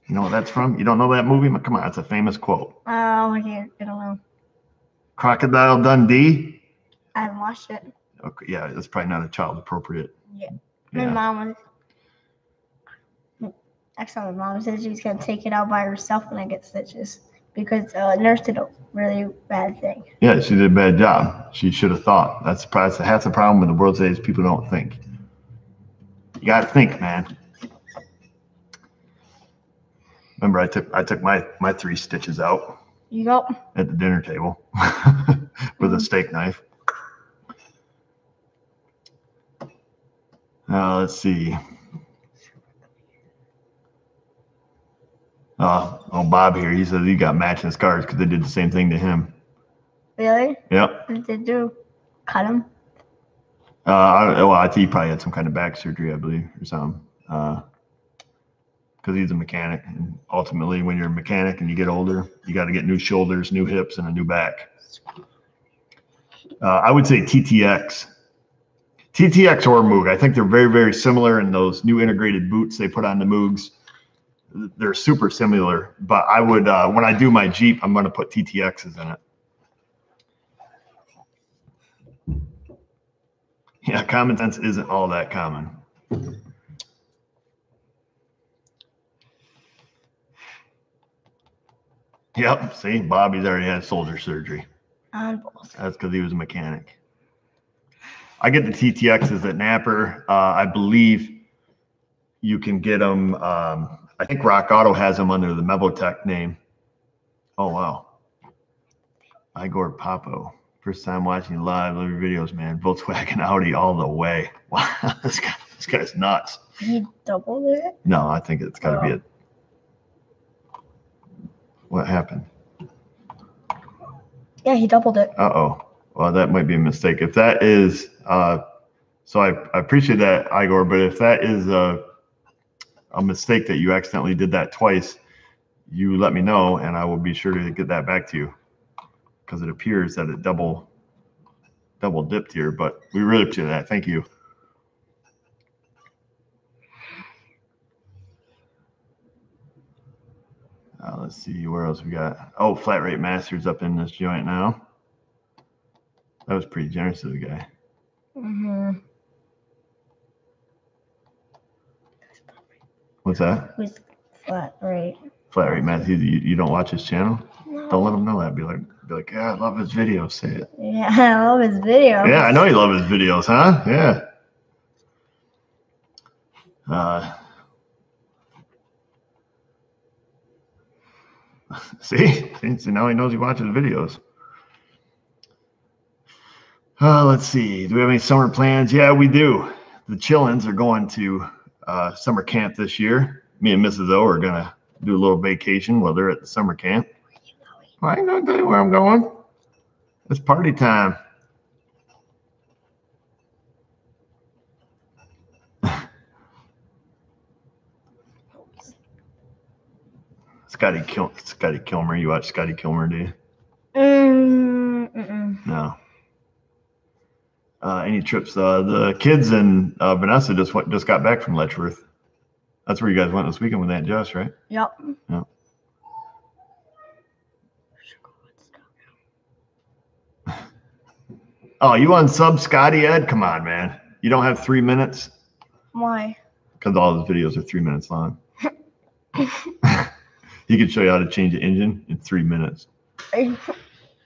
You know what that's from? You don't know that movie? Come on, it's a famous quote. Oh, I don't know. Crocodile Dundee? I haven't watched it. Okay, yeah, that's probably not a child appropriate. Yeah. My mom was. Actually, my mom said she was going to take it out by herself when I get stitches because the nurse did a really bad thing. Yeah, she did a bad job. She should have thought. That's the problem with the world today is people don't think. You got to think, man. Remember, I took my 3 stitches out. You go. At the dinner table with a steak knife. Let's see. Oh, Bob here. He says he got matching scars because they did the same thing to him. Really? Yep. What did they do? Cut him? I think he probably had some kind of back surgery, I believe, or something. Because he's a mechanic, and ultimately, when you're a mechanic and you get older, you got to get new shoulders, new hips, and a new back. I would say TTX or Moog. I think they're very, very similar in those new integrated boots they put on the Moogs. They're super similar, but I would, when I do my Jeep, I'm going to put TTXs in it. Yeah, common sense isn't all that common. Yep, see, Bobby's already had shoulder surgery. On both. That's because he was a mechanic. I get the TTXs at Napper. I believe you can get them. I think Rock Auto has them under the Mevotech name. Oh, wow. Igor Papo. First time watching you live. Love your videos, man. Volkswagen Audi all the way. Wow, this guy's nuts. He doubled it? No, I think it's got to be it. What happened? Yeah, he doubled it. Uh-oh. Well, that might be a mistake. If that is, so I appreciate that, Igor, but if that is a mistake that you accidentally did that twice, you let me know, and I will be sure to get that back to you, because it appears that it double dipped here, but we really appreciate that. Thank you. Let's see, where else we got? Oh, Flat Rate Masters up in this joint now. That was pretty generous of the guy. Mm-hmm. What's that? Who's Flat Rate? Flat Rate Masters. You don't watch his channel? No. Don't let him know that. Be like, yeah, I love his videos. Say it. Yeah, I love his video. Yeah, I know you love his videos, huh? Yeah. See, now he knows he watches videos. Let's see. Do we have any summer plans? Yeah, we do. The Chillins are going to summer camp this year. Me and Mrs. O are gonna do a little vacation while they're at the summer camp. Well, I ain't gonna tell you where I'm going. It's party time. Scotty Kilmer. You watch Scotty Kilmer, do you? No. Any trips? The kids and Vanessa just got back from Letchworth. That's where you guys went this weekend with Aunt Jess, right? Yep. Yep. Oh, you unsub Scotty Ed? Come on, man. You don't have 3 minutes? Why? Because all his videos are 3 minutes long. He could show you how to change an engine in 3 minutes.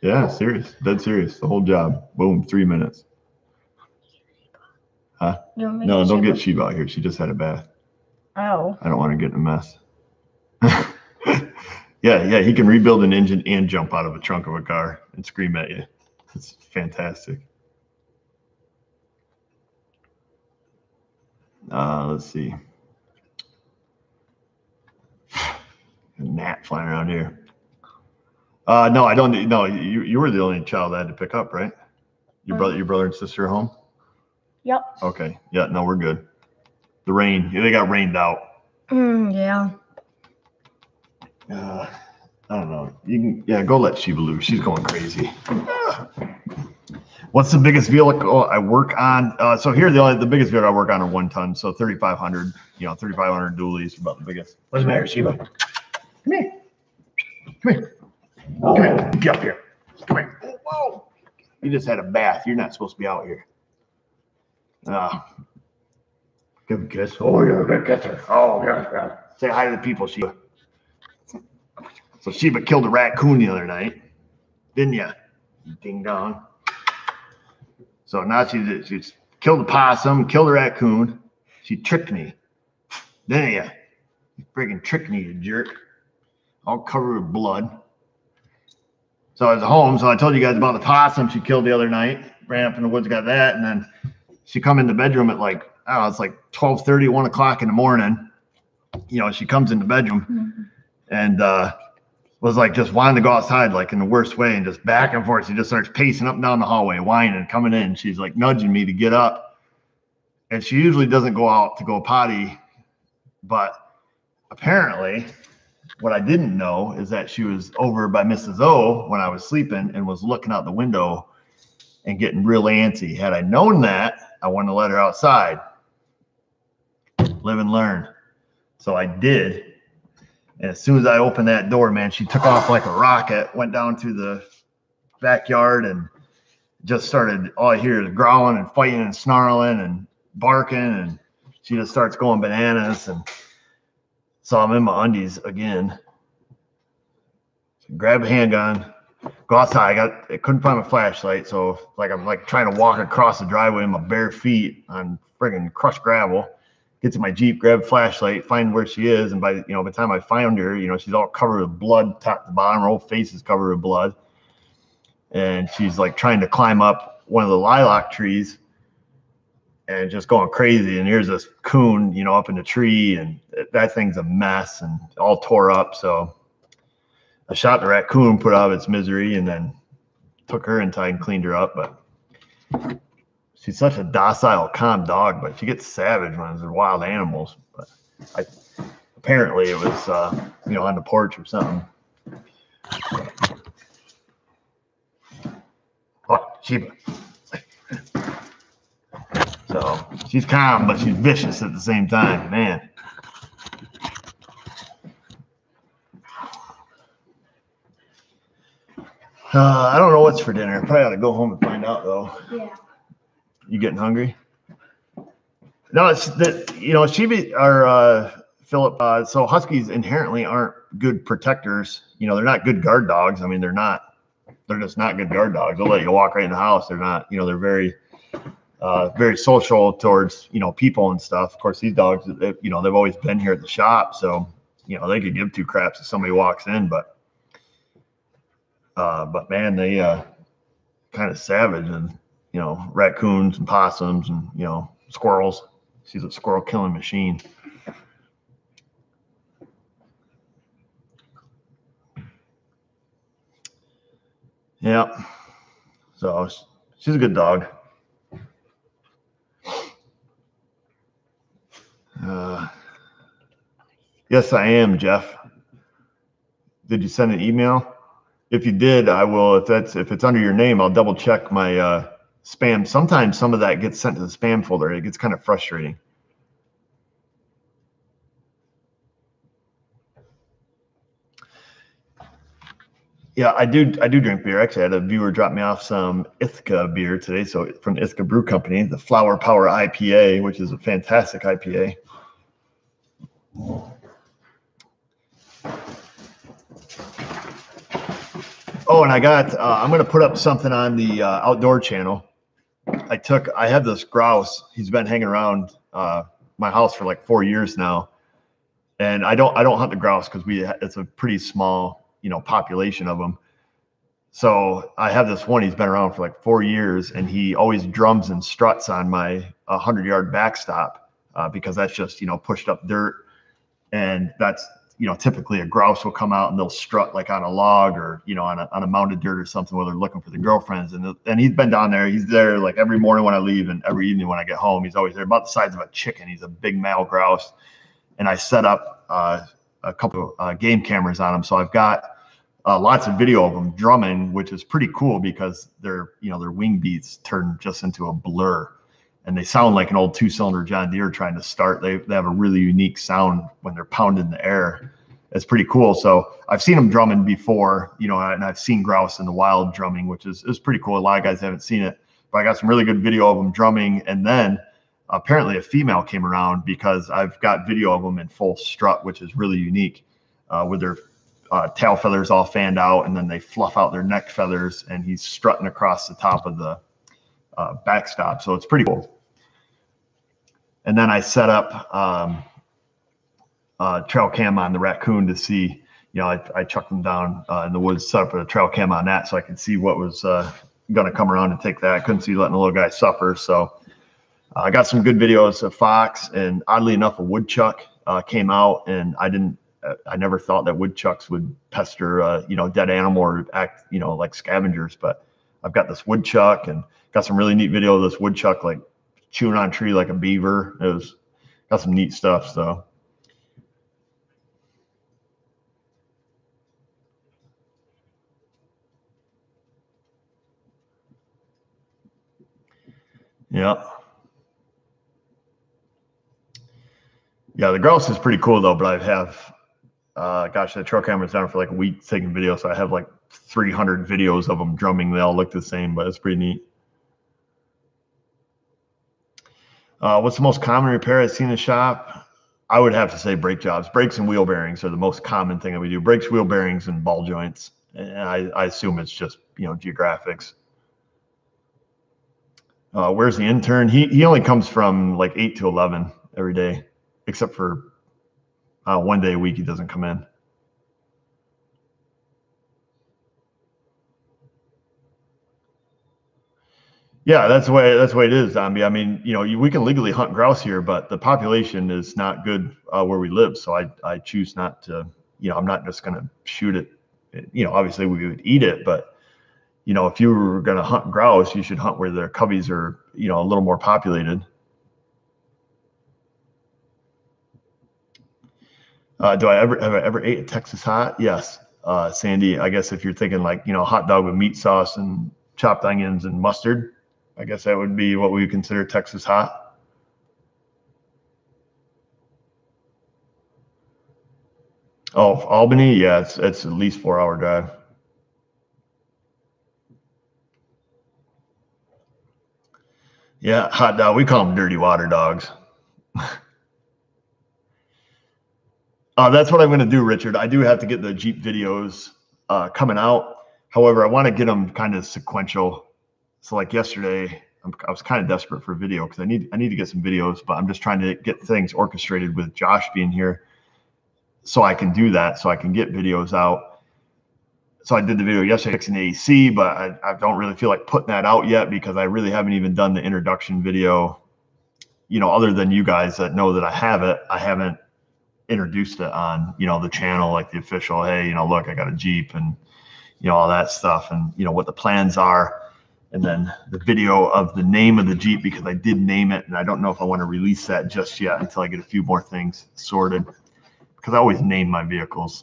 Yeah, serious. Dead serious. The whole job. Boom, 3 minutes. Huh? No, don't get Sheba out here. She just had a bath. Oh. I don't want to get in a mess. Yeah, he can rebuild an engine and jump out of the trunk of a car and scream at you. It's fantastic. Let's see. A gnat flying around here. No, I don't. No, you were the only child I had to pick up, right? Your brother and sister are home? Yep. Okay. Yeah, no, we're good. The rain, they got rained out. Yeah. I don't know. You can, go let Sheba loose. She's going crazy. What's the biggest vehicle I work on? So here, the biggest vehicle I work on are 1 ton. So 3,500, 3,500 dualies are about the biggest. What's the matter, Sheba? Come here. Come here. Come here. Get up here. Come here. Oh, whoa. You just had a bath. You're not supposed to be out here. Give him a kiss. Oh, you're a good kisser. Oh, yeah. Say hi to the people, Sheba. So Sheba killed a raccoon the other night, didn't you? Ding dong. So now she's killed a possum, killed a raccoon. She tricked me. Didn't you? You friggin' tricked me, you jerk. All covered with blood. So I was at home, so I told you guys about the possum she killed the other night. Ran up in the woods, got that, and then she come in the bedroom at it's like 12:30, 1 o'clock in the morning. She comes in the bedroom and was just wanting to go outside, in the worst way, and just back and forth. She just starts pacing up and down the hallway, whining, coming in. She's nudging me to get up. And she usually doesn't go out to go potty. But apparently, what I didn't know is that she was over by Mrs. O when I was sleeping and was looking out the window and getting real antsy. Had I known that, I wanted to let her outside. Live and learn. So I did. And as soon as I opened that door, man, she took off like a rocket, went down through the backyard and just started, all I hear is growling and fighting and snarling and barking. And she just starts going bananas. And so I'm in my undies again. So grab a handgun, go outside. I couldn't find my flashlight, so like I'm like trying to walk across the driveway in my bare feet on friggin' crushed gravel. Get to my Jeep, grab a flashlight, find where she is, and by the time I found her, she's all covered with blood, top to bottom. Her whole face is covered with blood, and she's like trying to climb up one of the lilac trees, and just going crazy. And here's this coon, up in the tree, and that thing's a mess and all tore up. So I shot the raccoon, put out of its misery, and then took her inside and cleaned her up. But she's such a docile, calm dog, but she gets savage when there's wild animals. But apparently it was, on the porch or something. Oh, Sheba. So she's calm, but she's vicious at the same time, man. I don't know what's for dinner. I probably ought to go home and find out, though. Yeah. You getting hungry? No, it's that Sheba or Philip. So huskies inherently aren't good protectors. They're not good guard dogs. I mean, they're not. They're just not good guard dogs. They'll let you walk right in the house. They're not. They're very, very social towards people and stuff. Of course, these dogs, they've always been here at the shop, so they could give two craps if somebody walks in, but man, they kind of savage, and raccoons and possums and squirrels. She's a squirrel killing machine. Yeah, so she's a good dog. Yes, I am, Jeff. Did you send an email? If you did, I will. If it's under your name, I'll double check my spam. Sometimes some of that gets sent to the spam folder. It gets kind of frustrating. Yeah, I do drink beer. Actually, I had a viewer drop me off some Ithaca beer today. So from the Ithaca Brew Company, the Flower Power IPA, which is a fantastic IPA. Oh, and I got, I'm going to put up something on the outdoor channel. I have this grouse. He's been hanging around my house for like 4 years now. And I don't hunt the grouse because it's a pretty small, population of them. So I have this one, he's been around for like 4 years, and he always drums and struts on my 100-yard backstop because that's just, pushed up dirt. And that's, typically a grouse will come out and they'll strut like on a log or, on a mounded dirt or something where they're looking for the girlfriends. And he's been down there. He's there like every morning when I leave and every evening when I get home. He's always there, about the size of a chicken. He's a big male grouse. And I set up a couple of game cameras on him. So I've got lots of video of them drumming, which is pretty cool because their wing beats turn just into a blur. And they sound like an old 2-cylinder John Deere trying to start. They have a really unique sound when they're pounding the air. It's pretty cool. So I've seen them drumming before, and I've seen grouse in the wild drumming, which is pretty cool. A lot of guys haven't seen it, but I got some really good video of them drumming. And then apparently a female came around because I've got video of them in full strut, which is really unique, with their tail feathers all fanned out, and then they fluff out their neck feathers, and he's strutting across the top of the backstop. So it's pretty cool. And then I set up trail cam on the raccoon to see, I chucked them down in the woods, set up a trail cam on that so I could see what was going to come around and take that. I couldn't see letting the little guy suffer. So I got some good videos of fox, and oddly enough, a woodchuck came out, and I never thought that woodchucks would pester, dead animal or act, like scavengers, but I've got this woodchuck and got some really neat video of this woodchuck, like chewing on a tree like a beaver. Got some neat stuff. So yeah, the grouse is pretty cool though. But I have, gosh, the trail camera's down for like a week taking videos, so I have like 300 videos of them drumming. They all look the same, but it's pretty neat. What's the most common repair I've seen in the shop? I would have to say brake jobs. Brakes and wheel bearings are the most common thing that we do. Brakes, wheel bearings, and ball joints. And I assume it's just, geographics. Where's the intern? He only comes from like 8 to 11 every day, except for one day a week he doesn't come in. Yeah, that's the way it is, Zombie. I mean, we can legally hunt grouse here, but the population is not good where we live. So I choose not to. I'm not just going to shoot it. Obviously we would eat it, but if you were going to hunt grouse, you should hunt where their coveys are, a little more populated. Have I ever ate a Texas hot? Yes, Sandy. I guess if you're thinking like hot dog with meat sauce and chopped onions and mustard. I guess that would be what we would consider Texas hot. Oh, Albany? Yeah, it's at least 4-hour drive. Yeah, hot dog. We call them dirty water dogs. That's what I'm going to do, Richard. I do have to get the Jeep videos coming out. However, I want to get them kind of sequential. So like yesterday, I was kind of desperate for video because I need to get some videos, but I'm just trying to get things orchestrated with Josh being here so I can do that, so I can get videos out. So I did the video yesterday fixing the AC, but I don't really feel like putting that out yet because I really haven't even done the introduction video. Other than you guys that know that I have it, I haven't introduced it on, the channel, like the official, hey, look, I got a Jeep and, all that stuff and, what the plans are. And then the video of the name of the Jeep, because I did name it. And I don't know if I want to release that just yet until I get a few more things sorted, because I always name my vehicles.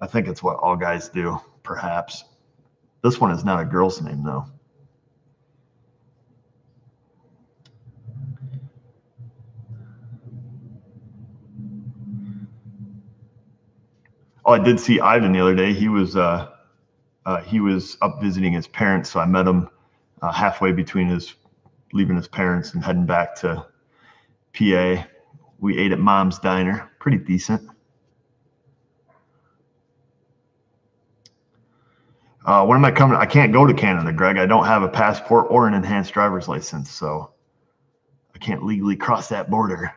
I think it's what all guys do, perhaps. This one is not a girl's name, though. Oh, I did see Ivan the other day. He was up visiting his parents, so I met him halfway between leaving his parents and heading back to PA. We ate at Mom's Diner, pretty decent. When am I coming? I can't go to Canada, Greg. I don't have a passport or an enhanced driver's license, so I can't legally cross that border.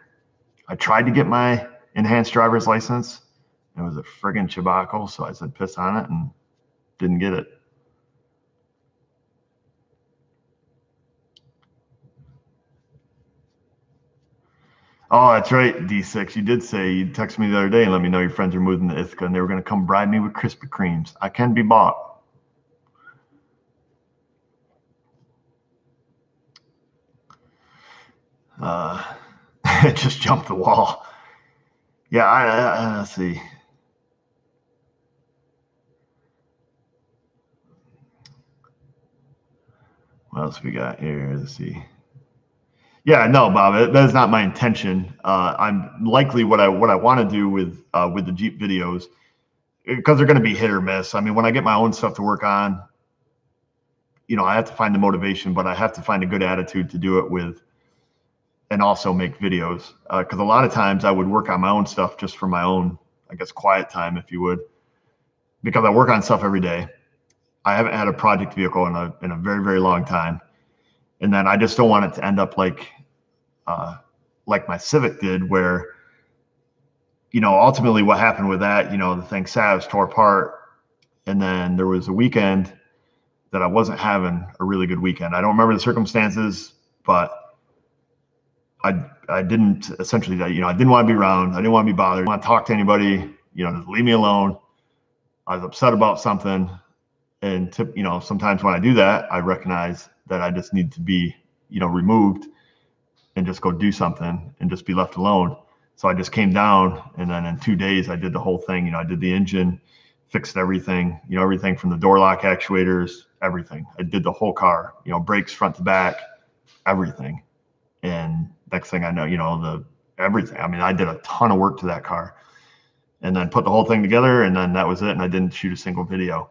I tried to get my enhanced driver's license. It was a friggin' tobacco, so I said piss on it and didn't get it. Oh, that's right, D6. You did say, you texted me the other day and let me know your friends are moving to Ithaca and they were going to come bribe me with Krispy Kremes. I can be bought. It just jumped the wall. Yeah, let's see. What else we got here? Let's see. Yeah, no, Bob, that is not my intention. I'm likely what I want to do with the Jeep videos, because they're going to be hit or miss. I mean, when I get my own stuff to work on, I have to find the motivation, but I have to find a good attitude to do it with, and also make videos. Because a lot of times I would work on my own stuff just for my own, I guess, quiet time, if you would, because I work on stuff every day. I haven't had a project vehicle in a very, very long time. And then I just don't want it to end up like my Civic did, where, ultimately what happened with that, the thing salves, tore apart. And then there was a weekend that I wasn't having a really good weekend. I don't remember the circumstances, but I didn't essentially, I didn't want to be around. I didn't want to be bothered. I didn't want to talk to anybody, just leave me alone. I was upset about something. And sometimes when I do that, I recognize that I just need to be, removed and just go do something and just be left alone. So I just came down, and then in 2 days I did the whole thing. I did the engine, fixed everything, everything from the door lock actuators, everything. I did the whole car, brakes front to back, everything. And next thing I know, everything. I mean, I did a ton of work to that car, and then put the whole thing together, and then that was it. And I didn't shoot a single video,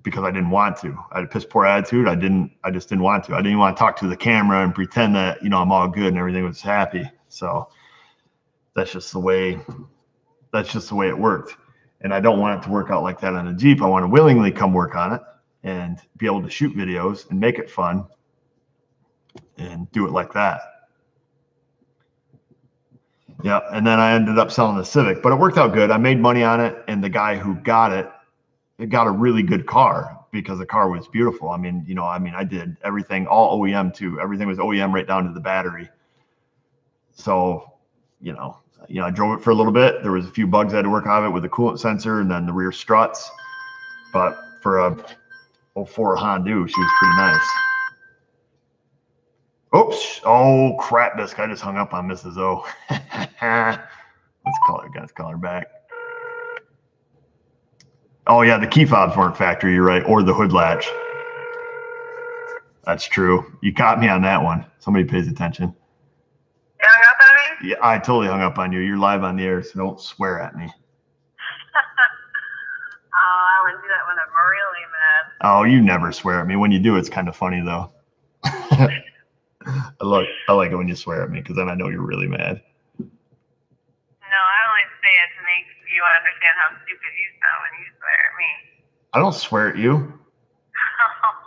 because I didn't want to. I had a piss poor attitude. I just didn't want to. I didn't want to talk to the camera and pretend that, I'm all good and everything was happy. So that's just the way it worked. And I don't want it to work out like that on a Jeep. I want to willingly come work on it and be able to shoot videos and make it fun and do it like that. Yeah. And then I ended up selling the Civic, but it worked out good. I made money on it. And the guy who got it got a really good car because the car was beautiful. I mean, I did everything, all OEM too. Everything was OEM right down to the battery. So, I drove it for a little bit. There was a few bugs I had to work out of it with the coolant sensor and then the rear struts. But for a 04 Honda, she was pretty nice. Oops. Oh, crap, Bisque. I just hung up on Mrs. O. Let's call her back. Oh, yeah, the key fobs weren't factory, you're right, or the hood latch. That's true. You caught me on that one. Somebody pays attention. You hung up on me? Yeah, I totally hung up on you. You're live on the air, so don't swear at me. I would do that when I'm really mad. Oh, you never swear at me. When you do, it's kind of funny, though. I like it when you swear at me, because then I know you're really mad. No, I only say it to make you understand how stupid you sound when you swear at me. I don't swear at you.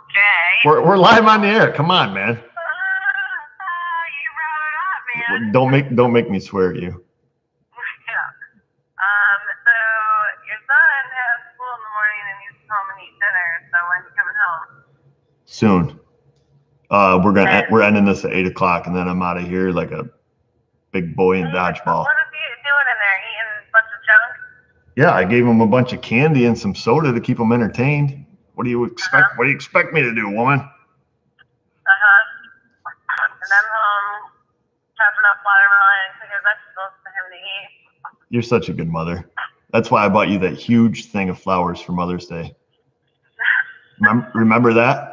Okay. We're live on the air. Come on, man. You brought it up, man. Don't make me swear at you. Yeah. So your son has school in the morning and he's home and eat dinner. So when's he coming home? Soon. We're ending this at 8 o'clock, and then I'm out of here like a big boy in dodgeball. What is he doing in there? Eating a bunch of junk? Yeah, I gave him a bunch of candy and some soda to keep him entertained. What do you expect? What do you expect me to do, woman? And then chopping up watermelon and cooking vegetables for him to eat. You're such a good mother. That's why I bought you that huge thing of flowers for Mother's Day. Remember that?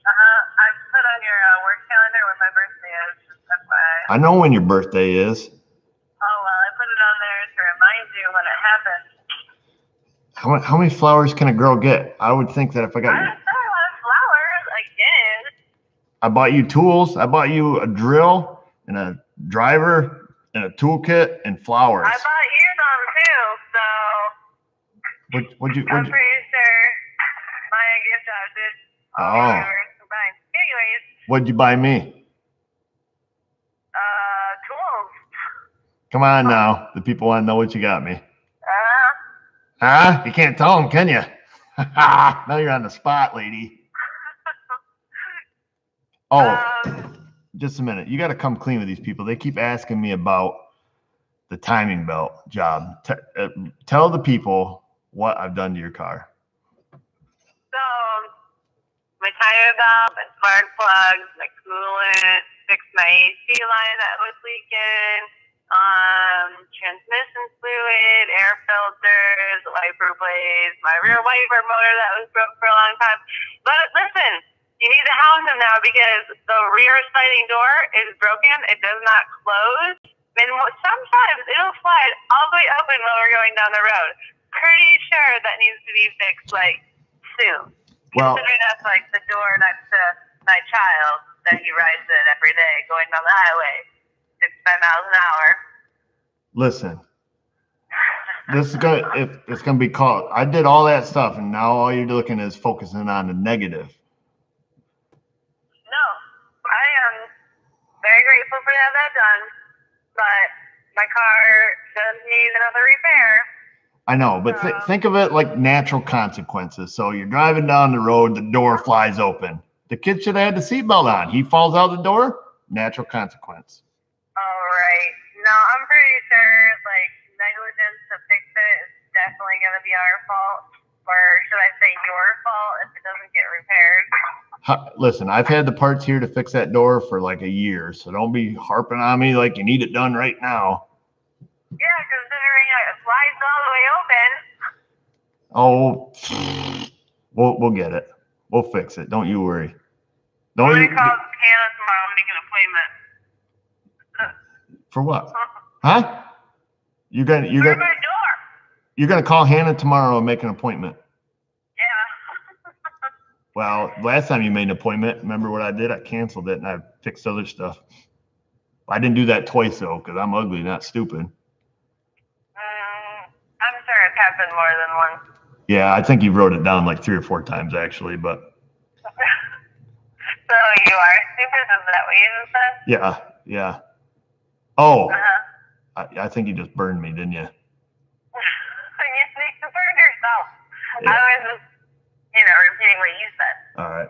I put on your work calendar when my birthday is. That's why. I know when your birthday is. Oh, well, I put it on there to remind you when it happens. How many flowers can a girl get? I would think that if I got I you. said I wanted flowers. I did. I bought you tools. I bought you a drill and a driver and a toolkit and flowers. I bought you some too, so What'd you I'm pretty sure my gift outdid all yours combined. Anyways, what'd you buy me? tools. Come on now. The people want to know what you got me. Huh? You can't tell them, can you? Now you're on the spot, lady. Oh, just a minute. You got to come clean with these people. They keep asking me about the timing belt job. Tell the people what I've done to your car. So, my tire belt, my spark plugs, my coolant, fixed my AC line that was leaking, transmission fluid, air filters, wiper blades, my rear wiper motor that was broke for a long time. But listen, you need to hound them now because the rear sliding door is broken. It does not close. And sometimes it'll slide all the way open while we're going down the road. Pretty sure that needs to be fixed soon. Well, considering that's the door next to my child that he rides in every day going down the highway 65 miles an hour. Listen, it's gonna be called. I did all that stuff, and now all you're looking is focusing on the negative. No, I am very grateful for to have that done, but my car does need another repair. I know, but think of it like natural consequences. So you're driving down the road, the door flies open. The kid should have had the seatbelt on. He falls out the door, natural consequence. All right. No, I'm pretty sure negligence to fix it is definitely going to be our fault, or should I say your fault if it doesn't get repaired. Listen, I've had the parts here to fix that door for like a year, so don't be harping on me like you need it done right now. Yeah, considering it slides all the way open. Oh, we'll get it. We'll fix it. Don't you worry. I'm going to call Hannah tomorrow and make an appointment. For what? Huh? You're my door. You're gonna call Hannah tomorrow and make an appointment. Yeah. Well, last time you made an appointment, remember what I did? I canceled it and I fixed other stuff. I didn't do that twice though, because I'm ugly, not stupid. I'm sure it's happened more than once. Yeah, I think you wrote it down like 3 or 4 times actually, but. So you are stupid? Is that what you just said? Yeah, yeah. Oh, Uh-huh. I think you just burned me, didn't you? You burned yourself. Yeah. I was just, repeating what you said. All right.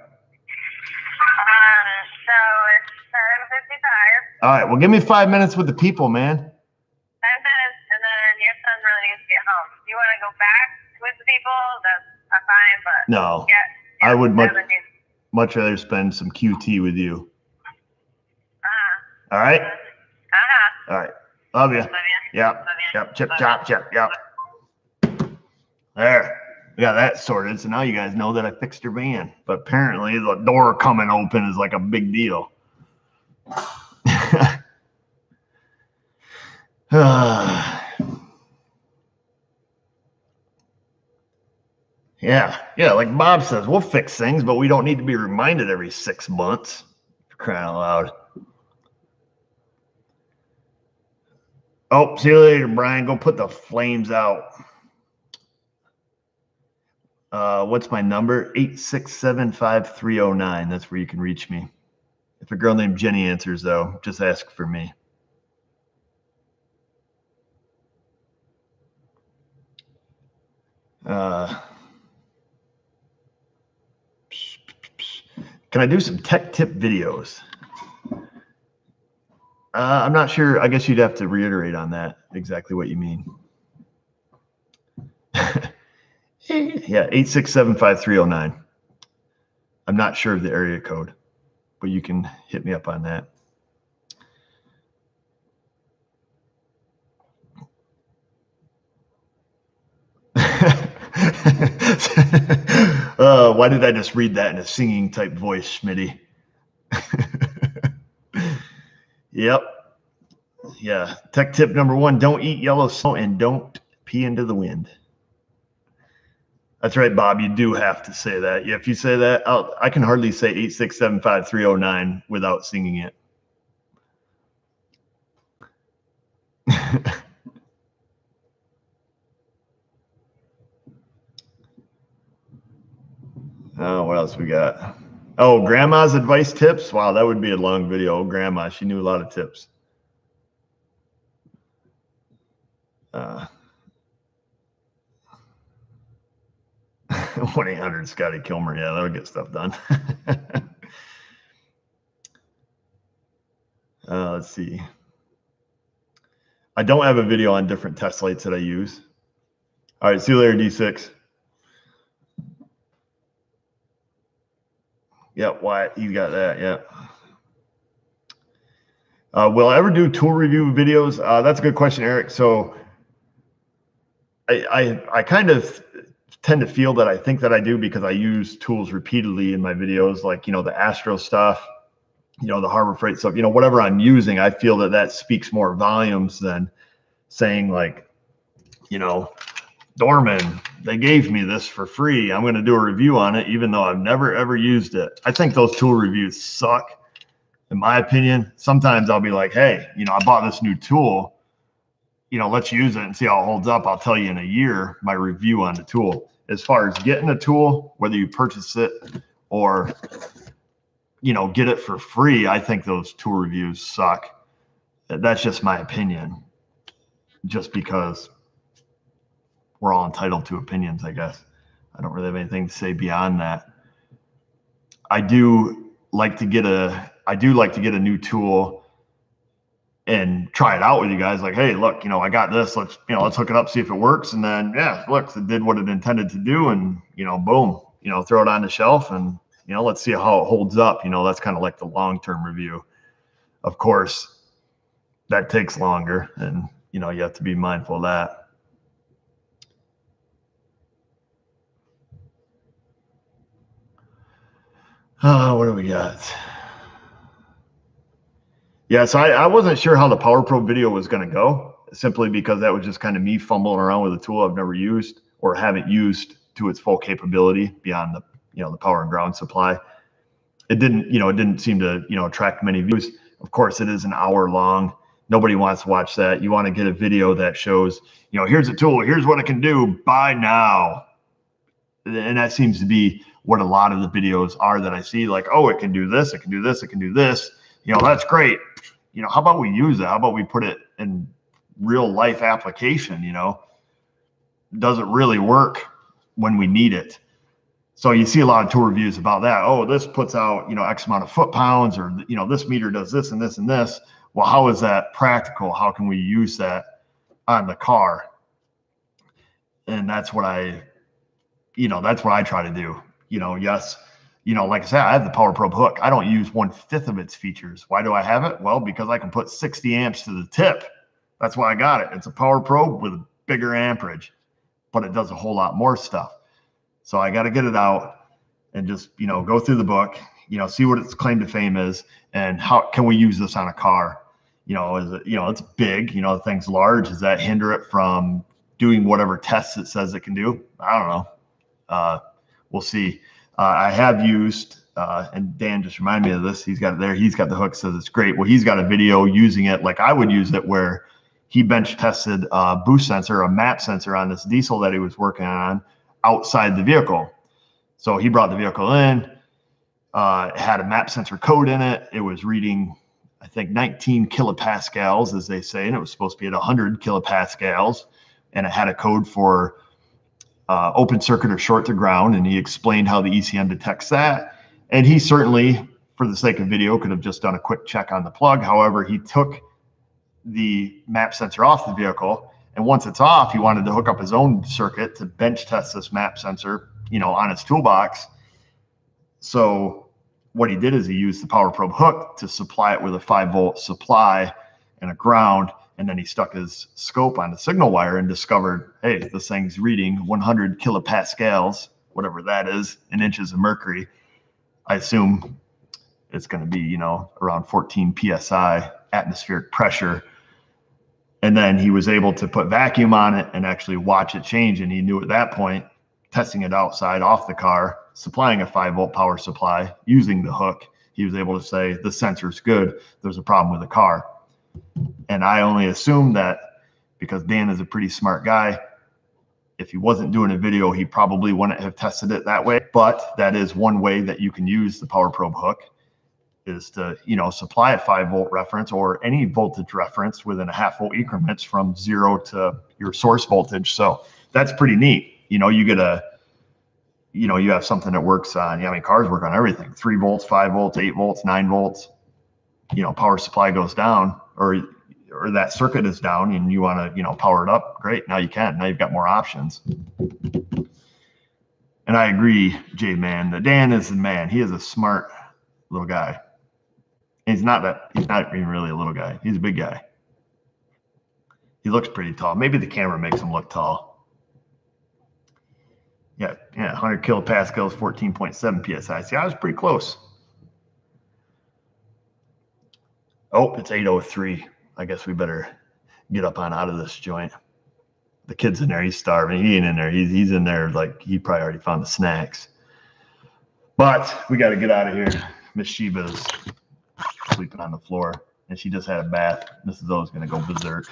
So it's 7:55. All right. Well, give me 5 minutes with the people, man. 10 minutes, and then your son really needs to get home. If you want to go back with the people, that's fine, but No, yeah, I would much rather spend some QT with you. All right. All right. Love you. Love you. Yep. Love you. Yep. Chip, Love chop, chip. Yep. There. We got that sorted. So now you guys know that I fixed your van. But apparently the door coming open is like a big deal. Yeah, like Bob says, we'll fix things, but we don't need to be reminded every 6 months. For crying out loud. Oh, see you later, Brian. Go put the flames out. What's my number? 8675309. That's where you can reach me. If a girl named Jenny answers, though, just ask for me. Can I do some tech tip videos? I'm not sure. I guess you'd have to reiterate on that, exactly what you mean. Yeah, 8675309. I'm not sure of the area code, but you can hit me up on that. Why did I just read that in a singing type voice, Schmitty? Yep. Yeah. Tech tip number 1, don't eat yellow snow and don't pee into the wind. That's right, Bob. You do have to say that. Yeah, if you say that, I can hardly say 8675309 without singing it. Oh, what else we got? Oh, grandma's advice tips. Wow, that would be a long video. Grandma, she knew a lot of tips. 1-800 Scotty Kilmer. Yeah, that'll get stuff done. Let's see. I don't have a video on different test lights that I use. All right, see you later, D6. Yep, Wyatt, you got that. Yeah. Will I ever do tool review videos? That's a good question, Eric. So I kind of tend to feel that I think that I do because I use tools repeatedly in my videos, like, the Astro stuff, the Harbor Freight stuff, whatever I'm using. I feel that speaks more volumes than saying like, Dorman, they gave me this for free. I'm going to do a review on it, even though I've never, ever used it. I think those tool reviews suck, in my opinion. Sometimes I'll be like, hey, I bought this new tool. Let's use it and see how it holds up. I'll tell you in a year my review on the tool. As far as getting a tool, whether you purchase it or, get it for free, I think those tool reviews suck. That's just my opinion, just because we're all entitled to opinions, I guess. I don't really have anything to say beyond that. I do like to get a new tool and try it out with you guys. Like, hey, look, I got this. Let's hook it up, see if it works. And then, yeah, look, it did what it intended to do. And, boom, throw it on the shelf and, let's see how it holds up. That's kind of like the long-term review. Of course, that takes longer and, you have to be mindful of that. What do we got? Yeah, so I wasn't sure how the Power Pro video was going to go, simply because that was just kind of me fumbling around with a tool I've never used or haven't used to its full capability beyond the the power and ground supply. It didn't seem to attract many views. Of course, it is an hour long Nobody wants to watch that. You want to get a video that shows, you know, here's a tool, here's what it can do, buy now. And that seems to be what a lot of the videos are that I see, like, oh, it can do this, it can do this, it can do this. You know, that's great. You know, how about we use it? How about we put it in real life application? You know, does it really work when we need it? So you see a lot of tool reviews about that. Oh, this puts out, you know, X amount of foot-pounds, or, you know, this meter does this and this and this. Well, how is that practical? How can we use that on the car? And that's what I try to do. You know, yes, you know, like I said, I have the Power Probe hook. I don't use 1/5 of its features. Why do I have it? Well, because I can put 60 amps to the tip. That's why I got it. It's a Power Probe with a bigger amperage, but it does a whole lot more stuff. So I got to get it out and just, you know, go through the book, you know, see what its claim to fame is and how can we use this on a car? You know, is it, you know, it's big, you know, the thing's large. Does that hinder it from doing whatever tests it says it can do? I don't know. We'll see. I have used, and Dan just reminded me of this. He's got it there. He's got the hook, says it's great. Well, he's got a video using it like I would use it, where he bench tested a boost sensor, a map sensor on this diesel that he was working on outside the vehicle. So he brought the vehicle in, it had a map sensor code in it. It was reading, I think, 19 kilopascals, as they say, and it was supposed to be at 100 kilopascals. And it had a code for open circuit or short to ground, and he explained how the ECM detects that. And he certainly, for the sake of video, could have just done a quick check on the plug. However, he took the map sensor off the vehicle, and once it's off, he wanted to hook up his own circuit to bench test this map sensor, you know, on his toolbox. So what he did is he used the Power Probe hook to supply it with a 5-volt supply and a ground. And then he stuck his scope on the signal wire and discovered, hey, this thing's reading 100 kilopascals, whatever that is, in inches of mercury. I assume it's going to be, you know, around 14 PSI atmospheric pressure. And then he was able to put vacuum on it and actually watch it change. And he knew at that point, testing it outside off the car, supplying a 5-volt power supply using the hook, he was able to say, the sensor's good. There's a problem with the car. And I only assume that because Dan is a pretty smart guy, if he wasn't doing a video, he probably wouldn't have tested it that way. But that is one way that you can use the Power Probe hook, is to, you know, supply a 5-volt reference or any voltage reference within a 0.5 volt increments from 0 to your source voltage. So that's pretty neat. You know, you get a, you know, you have something that works on, I mean, cars work on everything, 3 volts, 5 volts, 8 volts, 9 volts. You know, power supply goes down, or that circuit is down, and you want to, you know, power it up. Great. Now you can. Now you've got more options. And I agree, Jay, man, that Dan is the man. He is a smart little guy. And he's not even really a little guy. He's a big guy. He looks pretty tall. Maybe the camera makes him look tall. Yeah, 100 kilopascals, 14.7 psi. See, I was pretty close. Oh, it's 8:03. I guess we better get up on out of this joint. The kid's in there. He's starving. He ain't in there. He's in there like he probably already found the snacks. But we got to get out of here. Miss Sheba's sleeping on the floor, and she just had a bath. Mrs. O is going to go berserk.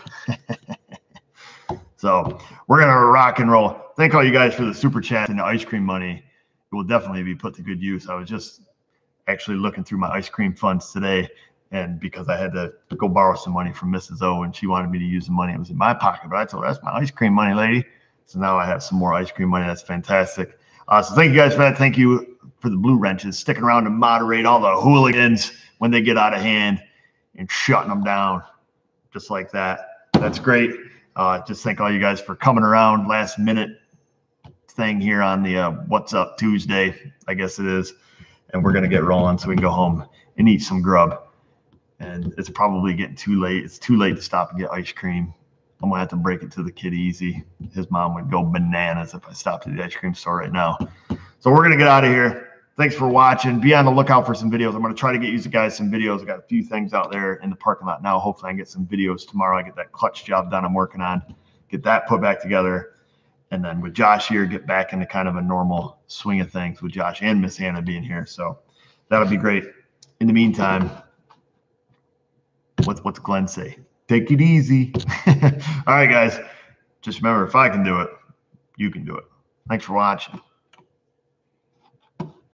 So we're going to rock and roll. Thank all you guys for the super chat and the ice cream money. It will definitely be put to good use. I was just actually looking through my ice cream funds today, and because I had to go borrow some money from Mrs. O, and she wanted me to use the money. It was in my pocket, but I told her, that's my ice cream money, lady. So now I have some more ice cream money. That's fantastic. So thank you guys for that. Thank you for the blue wrenches, sticking around to moderate all the hooligans when they get out of hand and shutting them down just like that. That's great. Just thank all you guys for coming around last minute thing here on the What's Up Tuesday, I guess it is. And we're going to get rolling so we can go home and eat some grub. And it's probably getting too late. It's too late to stop and get ice cream. I'm going to have to break it to the kid easy. His mom would go bananas if I stopped at the ice cream store right now. So we're going to get out of here. Thanks for watching. Be on the lookout for some videos. I'm going to try to get you guys some videos. I got a few things out there in the parking lot now. Hopefully I can get some videos tomorrow. I get that clutch job done I'm working on. Get that put back together. And then with Josh here, get back into kind of a normal swing of things with Josh and Miss Hannah being here. So that'll be great. In the meantime, what's Glenn say? Take it easy. All right, guys. Just remember, if I can do it, you can do it. Thanks for watching.